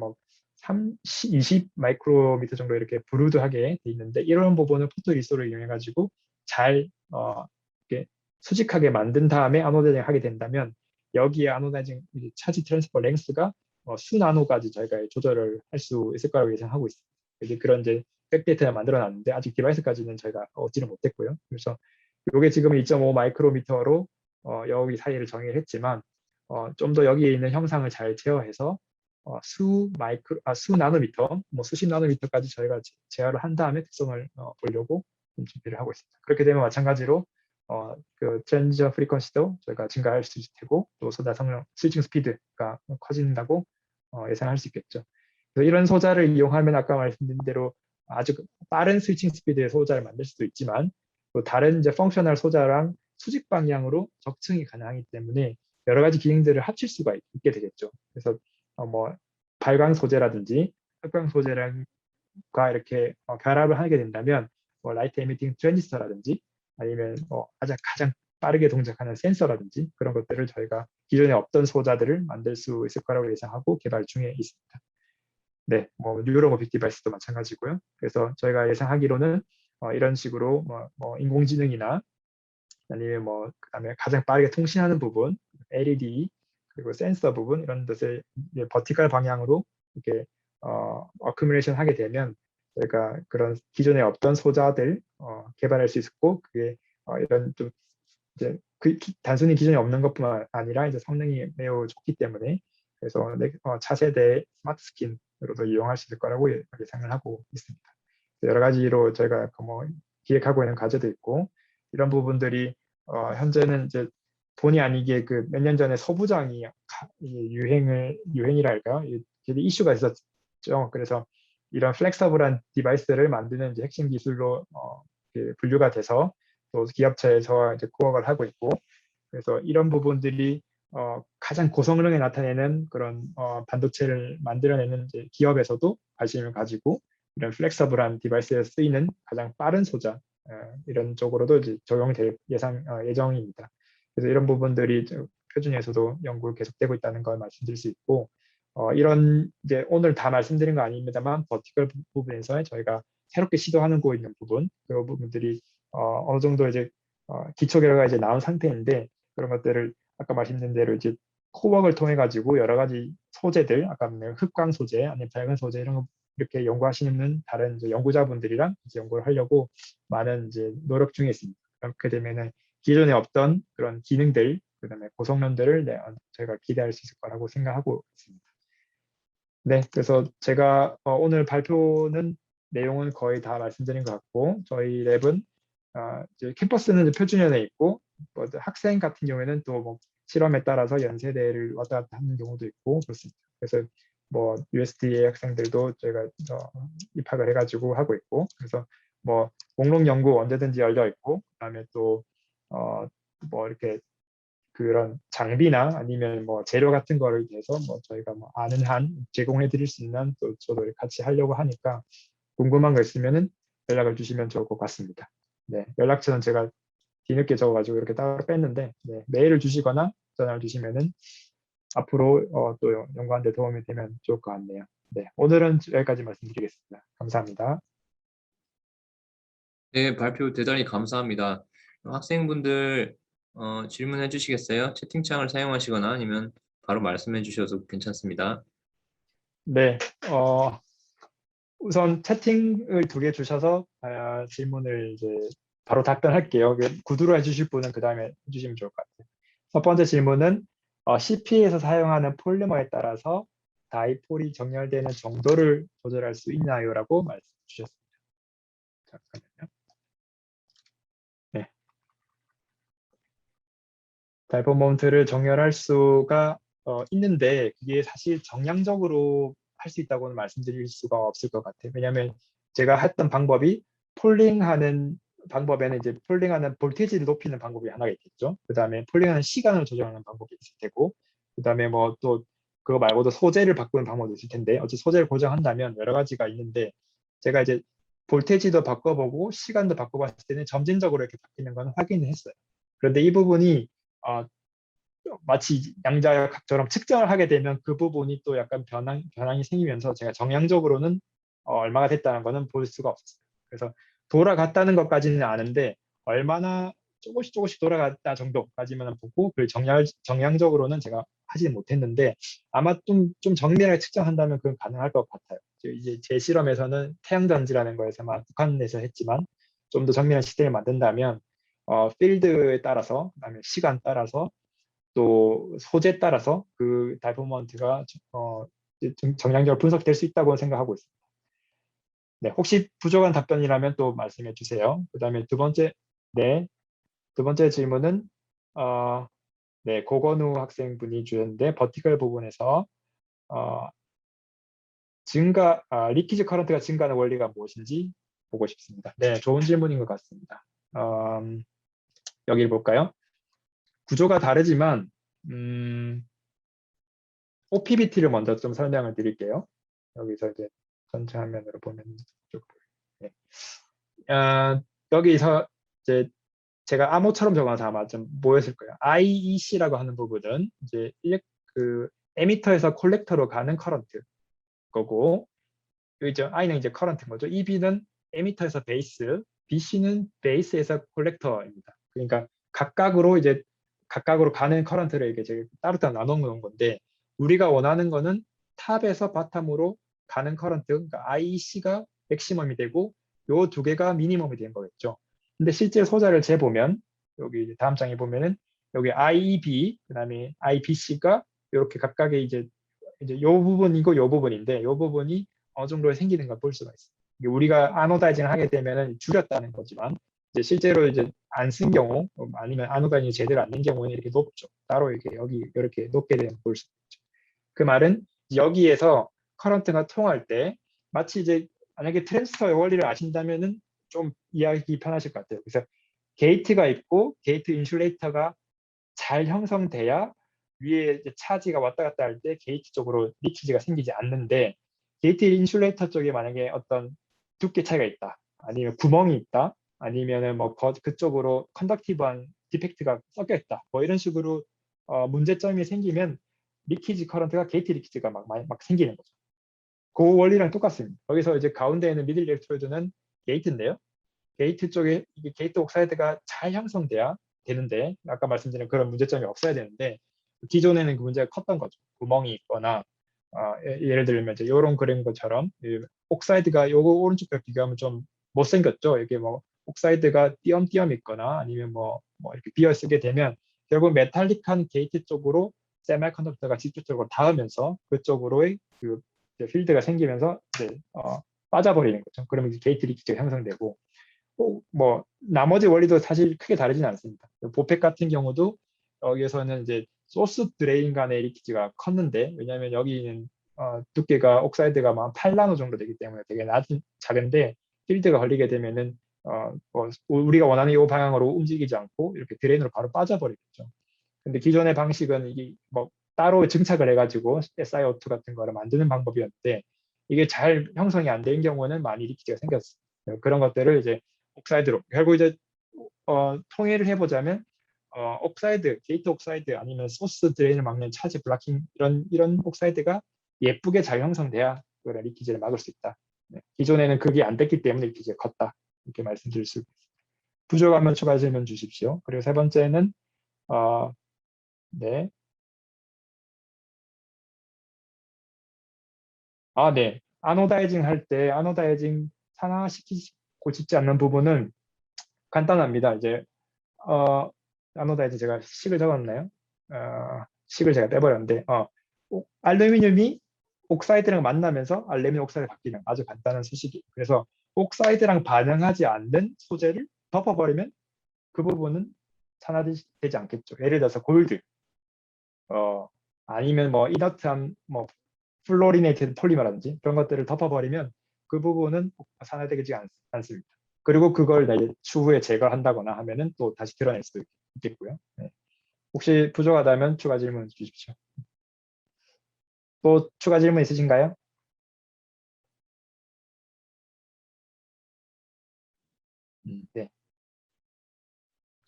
[SPEAKER 2] 20 마이크로미터 정도 이렇게 브루드하게 돼 있는데, 이런 부분을 포토 리소를 이용해 가지고 잘 이렇게 수직하게 만든 다음에 아노다이징 하게 된다면, 여기에 아노다이징 차지 트랜스퍼 랭스가 수나노까지 저희가 조절을 할 수 있을 거라고 예상하고 있습니다. 이제 그런 이제 백데이터를 만들어 놨는데 아직 디바이스까지는 저희가 얻지는 못했고요. 그래서 이게 지금 2.5 마이크로미터로 여기 사이를 정의를 했지만, 좀 더 여기에 있는 형상을 잘 제어해서 수 나노미터, 수십 나노미터까지 저희가 제어를 한 다음에 특성을 보려고 준비를 하고 있습니다. 그렇게 되면 마찬가지로 그 트랜지션 프리퀀시도 저희가 증가할 수 있을 테고, 또 소자 성능, 스위칭 스피드가 커진다고 예상할 수 있겠죠. 그래서 이런 소자를 이용하면 아까 말씀드린 대로 아주 빠른 스위칭 스피드의 소자를 만들 수도 있지만, 또 다른 이제 펑셔널 소자랑 수직 방향으로 적층이 가능하기 때문에 여러 가지 기능들을 합칠 수가 있게 되겠죠. 그래서 발광 소재라든지 흑광 소재랑과 이렇게 결합을 하게 된다면 라이트 에미팅 트랜지스터라든지 아니면 가장 빠르게 동작하는 센서라든지 그런 것들을 저희가 기존에 없던 소자들을 만들 수 있을 거라고 예상하고 개발 중에 있습니다. 네, 뭐 뉴럴 모빅 디바이스도 마찬가지고요. 그래서 저희가 예상하기로는 이런 식으로 뭐 인공지능이나 아니면 뭐 그다음에 가장 빠르게 통신하는 부분, LED 그리고 센서 부분 이런 것을 이제 버티컬 방향으로 이렇게 어큐뮬레이션 하게 되면 저희가 그런 기존에 없던 소자들 개발할 수 있고 그게 이런 좀 이제 단순히 기존에 없는 것뿐만 아니라 이제 성능이 매우 좋기 때문에 그래서 차세대 스마트 스킨으로도 이용할 수 있을 거라고 예상을 하고 있습니다. 여러 가지로 저희가 뭐 기획하고 있는 과제도 있고 이런 부분들이 현재는 이제 본의 아니게 그 몇 년 전에 서부장이 유행이랄까요? 되게 이슈가 있었죠. 그래서 이런 플렉서블한 디바이스를 만드는 이제 핵심 기술로 분류가 돼서 또 기업체에서 이제 구업을 하고 있고 그래서 이런 부분들이 가장 고성능에 나타내는 그런 반도체를 만들어내는 이제 기업에서도 관심을 가지고 이런 플렉서블한 디바이스에 쓰이는 가장 빠른 소자 이런 쪽으로도 이제 적용될 예정입니다. 그래서 이런 부분들이 표준에서도 연구 계속되고 있다는 걸 말씀드릴 수 있고 이런 이제 오늘 다 말씀드린 거 아닙니다만 버티컬 부분에서 저희가 새롭게 시도하는 거 있는 부분 그런 부분들이 어느 정도 이제 기초 결과가 이제 나온 상태인데 그런 것들을 아까 말씀드린 대로 이제 코웍을 통해 가지고 여러 가지 소재들 아까 흑광 소재 아니면 밝은 소재 이런 거 이렇게 연구하시는 다른 이제 연구자분들이랑 이제 연구를 하려고 많은 이제 노력 중에 있습니다. 그렇게 되면은 기존에 없던 그런 기능들 그다음에 고성능들을 저희가 기대할 수 있을 거라고 생각하고 있습니다. 네, 그래서 제가 오늘 발표는 내용은 거의 다 말씀드린 것 같고 저희 랩은 이제 캠퍼스는 표준연에 있고 뭐 학생 같은 경우에는 또 뭐 실험에 따라서 연세대를 왔다 갔다 하는 경우도 있고 그렇습니다. 그래서 뭐 USDA 학생들도 저희가 입학을 해가지고 하고 있고 그래서 뭐 공록 연구 언제든지 열려 있고 그다음에 또 뭐 이렇게 그런 장비나 아니면 뭐 재료 같은 거를 위해서 뭐 저희가 뭐 아는 한 제공해 드릴 수 있는 또 저도 같이 하려고 하니까 궁금한 거 있으면은 연락을 주시면 좋을 것 같습니다. 네, 연락처는 제가 뒤늦게 적어가지고 이렇게 따로 뺐는데 네, 메일을 주시거나 전화를 주시면은 앞으로 또 연구하는 데 도움이 되면 좋을 것 같네요. 네, 오늘은 여기까지 말씀드리겠습니다. 감사합니다.
[SPEAKER 1] 네, 발표 대단히 감사합니다. 학생분들 질문해 주시겠어요? 채팅창을 사용하시거나 아니면 바로 말씀해 주셔도 괜찮습니다.
[SPEAKER 2] 네, 우선 채팅을 2개 주셔서 질문을 이제 바로 답변할게요. 구두로 해주실 분은 그 다음에 해주시면 좋을 것 같아요. 첫 번째 질문은 CP에서 사용하는 폴리머에 따라서 다이폴이 정렬되는 정도를 조절할 수 있나요? 라고 말씀 주셨습니다. 잠깐만요. 네. 다이폴 모먼트를 정렬할 수가 있는데 그게 사실 정량적으로 할 수 있다고는 말씀드릴 수가 없을 것 같아요. 왜냐하면 제가 했던 방법이 폴링하는 방법에는 이제 폴링하는 볼테이지를 높이는 방법이 하나가 있겠죠. 그 다음에 폴링하는 시간을 조절하는 방법이 있을 테고, 그 다음에 뭐 또 그거 말고도 소재를 바꾸는 방법도 있을 텐데, 어째 소재를 고정한다면 여러 가지가 있는데, 제가 이제 볼테이지도 바꿔보고 시간도 바꿔봤을 때는 점진적으로 이렇게 바뀌는 건 확인을 했어요. 그런데 이 부분이 마치 양자역학처럼 측정을 하게 되면 그 부분이 또 약간 변환이 생기면서 제가 정량적으로는 얼마가 됐다는 거는 볼 수가 없었어요. 그래서 돌아갔다는 것까지는 아는데 얼마나 조금씩 돌아갔다 정도까지만 보고 그 정량적으로는 제가 하지 못했는데 아마 좀 정밀하게 측정한다면 그건 가능할 것 같아요. 이제 제 실험에서는 태양전지라는 거에서만 북한에서 했지만 좀 더 정밀한 시스템을 만든다면 필드에 따라서 그다음에 시간 따라서 또 소재에 따라서 그 다이퍼먼트가 정량적으로 분석될 수 있다고 생각하고 있습니다. 네, 혹시 부족한 답변이라면 또 말씀해 주세요. 그 다음에 두 번째 질문은 네, 고건우 학생분이 주셨는데 버티컬 부분에서 리키지 커런트가 증가하는 원리가 무엇인지 보고 싶습니다. 네, 좋은 질문인 것 같습니다. 여기를 볼까요? 구조가 다르지만 OPBT를 먼저 좀 설명을 드릴게요. 여기서 이제 전체 화면으로 보면 네. 여기서 이제 제가 암호처럼 적어놔서 아마 좀 모였을 거예요. IEC라고 하는 부분은 이제 그 에미터에서 콜렉터로 가는 커런트 거고 여기 있죠. I는 이제 커런트인 거죠. EB는 에미터에서 베이스, BC는 베이스에서 콜렉터입니다. 그러니까 각각으로 가는 커런트를 이렇게 제가 따로따로 나눠 놓은 건데, 우리가 원하는 거는 탑에서 바텀으로 가는 커런트, 그러니까 IC가 맥시멈이 되고 요 두 개가 미니멈이 된 거겠죠. 근데 실제 소자를 재보면 여기 이제 다음 장에 보면은 여기 IB 그다음에 IBC가 이렇게 각각의 이제 요 부분이고 요 부분인데, 요 부분이 어느 정도 생기는 걸 볼 수가 있어요. 이게 우리가 아노다이징을 하게 되면은 줄였다는 거지만, 이제 실제로 이제 안 쓴 경우 아니면 아노다이징이 제대로 안 된 경우는 이렇게 높죠. 따로 이렇게 여기 이렇게 높게 되는 걸 볼 수 있죠. 그 말은 여기에서 커런트가 통할 때 마치 이제 만약에 트랜스터의 원리를 아신다면은 좀 이해하기 편하실 것 같아요. 그래서 게이트가 있고 게이트 인슐레이터가 잘 형성돼야 위에 이제 차지가 왔다 갔다 할 때 게이트 쪽으로 리키지가 생기지 않는데, 게이트 인슐레이터 쪽에 만약에 어떤 두께 차이가 있다, 아니면 구멍이 있다, 아니면은 뭐 그쪽으로 컨덕티브한 디펙트가 섞여 있다, 뭐 이런 식으로 문제점이 생기면 리키지 커런트가 게이트 리키지가 막 생기는 거죠. 그 원리랑 똑같습니다. 거기서 이제 가운데 있는 미들 일렉트로드는 게이트인데요. 게이트 쪽에 이게 게이트 옥사이드가 잘 형성돼야 되는데, 아까 말씀드린 그런 문제점이 없어야 되는데 기존에는 그 문제가 컸던 거죠. 구멍이 있거나 예를 들면 이제 이런 그린 것처럼 옥사이드가 요거 오른쪽과 비교하면 좀 못생겼죠. 이게 뭐 옥사이드가 띄엄띄엄 있거나 아니면 뭐 이렇게 비어 쓰게 되면 결국 메탈릭한 게이트 쪽으로 세미컨덕터가 직접적으로 닿으면서 그쪽으로의 그 필드가 생기면서 이제 빠져버리는 거죠. 그러면 이제 게이트 리키지가 형성되고, 뭐 나머지 원리도 사실 크게 다르진 않습니다. 보펙 같은 경우도 여기에서는 이제 소스 드레인 간의 리키지가 컸는데, 왜냐하면 여기는 두께가 옥사이드가 막 8나노 정도 되기 때문에 되게 작은데 필드가 걸리게 되면은 뭐 우리가 원하는 이 방향으로 움직이지 않고 이렇게 드레인으로 바로 빠져버리겠죠. 근데 기존의 방식은 이게 뭐 따로 증착을 해가지고 SiO2 같은 거를 만드는 방법이었는데, 이게 잘 형성이 안 된 경우는 많이 리키지가 생겼어요. 그런 것들을 이제 옥사이드로 결국 이제 통일을 해보자면 옥사이드, 게이트 옥사이드 아니면 소스 드레인을 막는 차지 블락킹 이런 옥사이드가 예쁘게 잘 형성돼야 그런 리키지를 막을 수 있다. 네. 기존에는 그게 안 됐기 때문에 리키지가 컸다. 이렇게 말씀드릴 수 있습니다. 부족하면 추가 질문 주십시오. 그리고 세 번째는 네. 네. 아노다이징 할 때 아노다이징 산화시키고 싶지 않는 부분은 간단합니다. 이제 아노다이징 제가 식을 적었나요? 식을 제가 빼버렸는데 알루미늄이 옥사이드랑 만나면서 알루미늄 옥사이드 바뀌는 아주 간단한 수식이. 그래서 옥사이드랑 반응하지 않는 소재를 덮어버리면 그 부분은 산화되지 않겠죠. 예를 들어서 골드, 아니면 뭐 이너트한 뭐 플로리네이티드 폴리머라든지 그런 것들을 덮어버리면 그 부분은 산화되지 않습니다. 그리고 그걸 추후에 제거한다거나 하면은 또 다시 드러낼 수도 있겠고요. 네. 혹시 부족하다면 추가 질문 주십시오. 또 추가 질문 있으신가요? 네.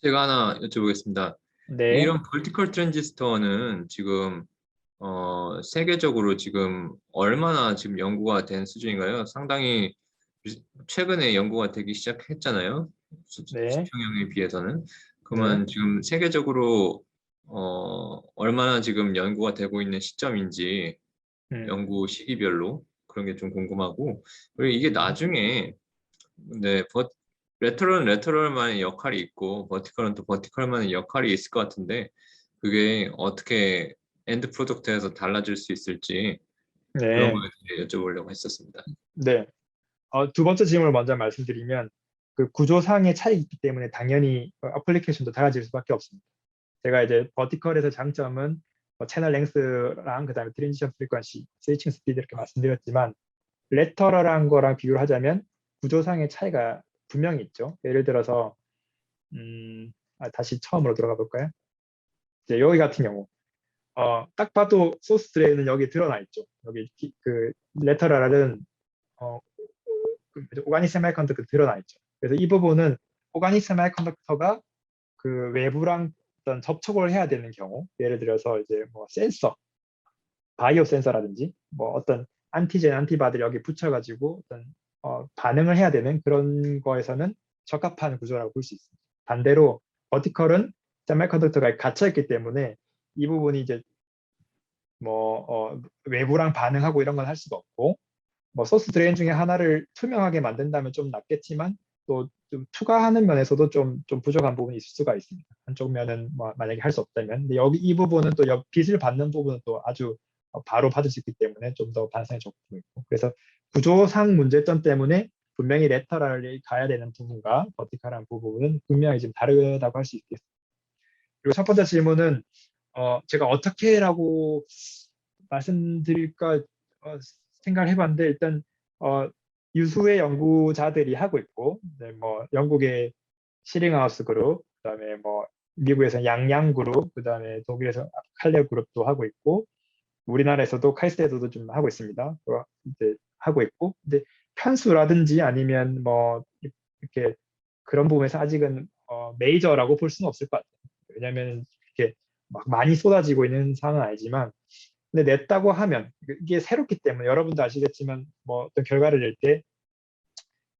[SPEAKER 1] 제가 하나 여쭤보겠습니다.
[SPEAKER 2] 네.
[SPEAKER 1] 이런 벌티컬 트랜지스터는 지금 세계적으로 지금 얼마나 지금 연구가 된 수준인가요? 상당히 최근에 연구가 되기 시작했잖아요.
[SPEAKER 2] 네.
[SPEAKER 1] 수평형에 비해서는.
[SPEAKER 2] 네.
[SPEAKER 1] 그러면 지금 세계적으로 얼마나 지금 연구가 되고 있는 시점인지
[SPEAKER 2] 음,
[SPEAKER 1] 연구 시기별로 그런 게 좀 궁금하고, 그리고 이게 나중에 네, 레터럴은 레터럴만의 역할이 있고 버티컬은 또 버티컬만의 역할이 있을 것 같은데, 그게 어떻게 엔드 프로덕트에서 달라질 수 있을지 그런
[SPEAKER 2] 네.
[SPEAKER 1] 거에 대해 여쭤보려고 했었습니다.
[SPEAKER 2] 네. 두 번째 질문을 먼저 말씀드리면, 그 구조상의 차이가 있기 때문에 당연히 어플리케이션도 달라질 수밖에 없습니다. 제가 이제 버티컬에서 장점은 채널 랭스랑 그다음에 트랜지션 프리퀀시, 스위칭 스피드 이렇게 말씀드렸지만, 레터럴한 거랑 비교를 하자면 구조상의 차이가 분명히 있죠. 예를 들어서 다시 처음으로 들어가 볼까요? 이제 여기 같은 경우 딱 봐도 소스 드레인은 여기 드러나 있죠. 여기 그 레터럴은 어, 오가닉 세미컨덕터 드러나 있죠. 그래서 이 부분은 오가닉 세미컨덕터가 그 외부랑 어떤 접촉을 해야 되는 경우, 예를 들어서 이제 뭐 센서, 바이오 센서라든지 뭐 어떤 안티젠, 안티바디를 여기 붙여가지고 어떤 반응을 해야 되는 그런 거에서는 적합한 구조라고 볼 수 있습니다. 반대로 버티컬은 세미컨덕터가 갇혀 있기 때문에 이 부분이 이제 뭐 외부랑 반응하고 이런 건 할 수가 없고, 뭐 소스 드레인 중에 하나를 투명하게 만든다면 좀 낫겠지만 또 좀 투과하는 면에서도 좀 부족한 부분이 있을 수가 있습니다. 한쪽 면은 뭐 만약에 할 수 없다면, 근데 여기 이 부분은 또 빛을 받는 부분은 또 아주 바로 받을 수 있기 때문에 좀 더 반성이 적고 있고, 그래서 구조상 문제점 때문에 분명히 레터럴이 가야 되는 부분과 버티컬한 부분은 분명히 좀 다르다고 할 수 있겠습니다. 그리고 첫 번째 질문은 제가 어떻게라고 말씀드릴까 생각을 해봤는데, 일단 유수의 연구자들이 하고 있고, 네, 뭐 영국의 시링하우스 그룹, 그다음에 뭐 미국에서 양양 그룹, 그다음에 독일에서 칼레 그룹도 하고 있고, 우리나라에서도 카이스트도 좀 하고 있습니다. 이제 하고 있고, 근데 편수라든지 아니면 뭐 이렇게 그런 부분에서 아직은 메이저라고 볼 수는 없을 것 같아요. 왜냐하면 이렇게 막 많이 쏟아지고 있는 상황은 아니지만, 근데 냈다고 하면 이게 새롭기 때문에 여러분도 아시겠지만 뭐 어떤 결과를 낼 때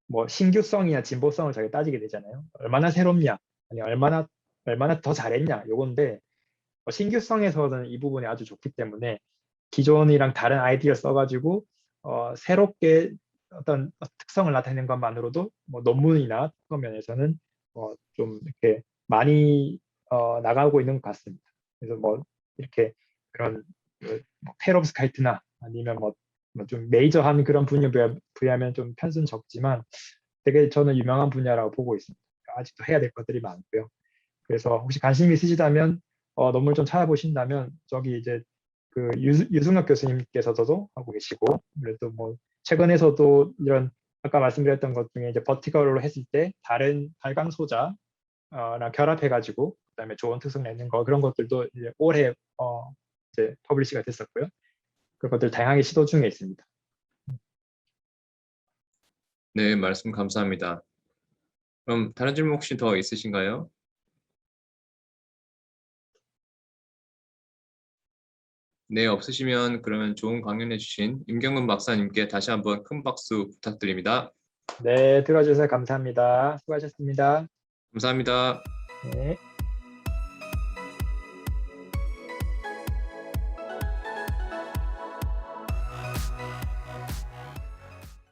[SPEAKER 2] 뭐 신규성이나 진보성을 저희가 따지게 되잖아요. 얼마나 새롭냐, 아니 얼마나 더 잘했냐, 요건데 신규성에서는 이 부분이 아주 좋기 때문에 기존이랑 다른 아이디어를 써가지고 새롭게 어떤 특성을 나타내는 것만으로도 뭐 논문이나 특허 면에서는 좀 이렇게 많이 나가고 있는 것 같습니다. 그래서 뭐 이렇게 그런 뭐 페롭스카이트나 아니면 뭐 좀 메이저한 그런 분야면 좀 편수는 적지만 되게 저는 유명한 분야라고 보고 있습니다. 아직도 해야 될 것들이 많고요. 그래서 혹시 관심 있으시다면 논문 좀 찾아보신다면 저기 이제 그 유승엽 교수님께서도 하고 계시고, 그래도 뭐 최근에서도 이런 아까 말씀드렸던 것 중에 이제 버티컬로 했을 때 다른 발광 소자랑 결합해가지고 그다음에 좋은 특성 내는 거, 그런 것들도 이제 올해 이제 퍼블리시가 됐었고요. 그런 것들 다양하게 시도 중에 있습니다.
[SPEAKER 1] 네, 말씀 감사합니다. 그럼 다른 질문 혹시 더 있으신가요? 네, 없으시면 그러면 좋은 강연해 주신 임경근 박사님께 다시 한번 큰 박수 부탁드립니다.
[SPEAKER 2] 네, 들어주셔서 감사합니다. 수고하셨습니다.
[SPEAKER 1] 감사합니다.
[SPEAKER 2] 네.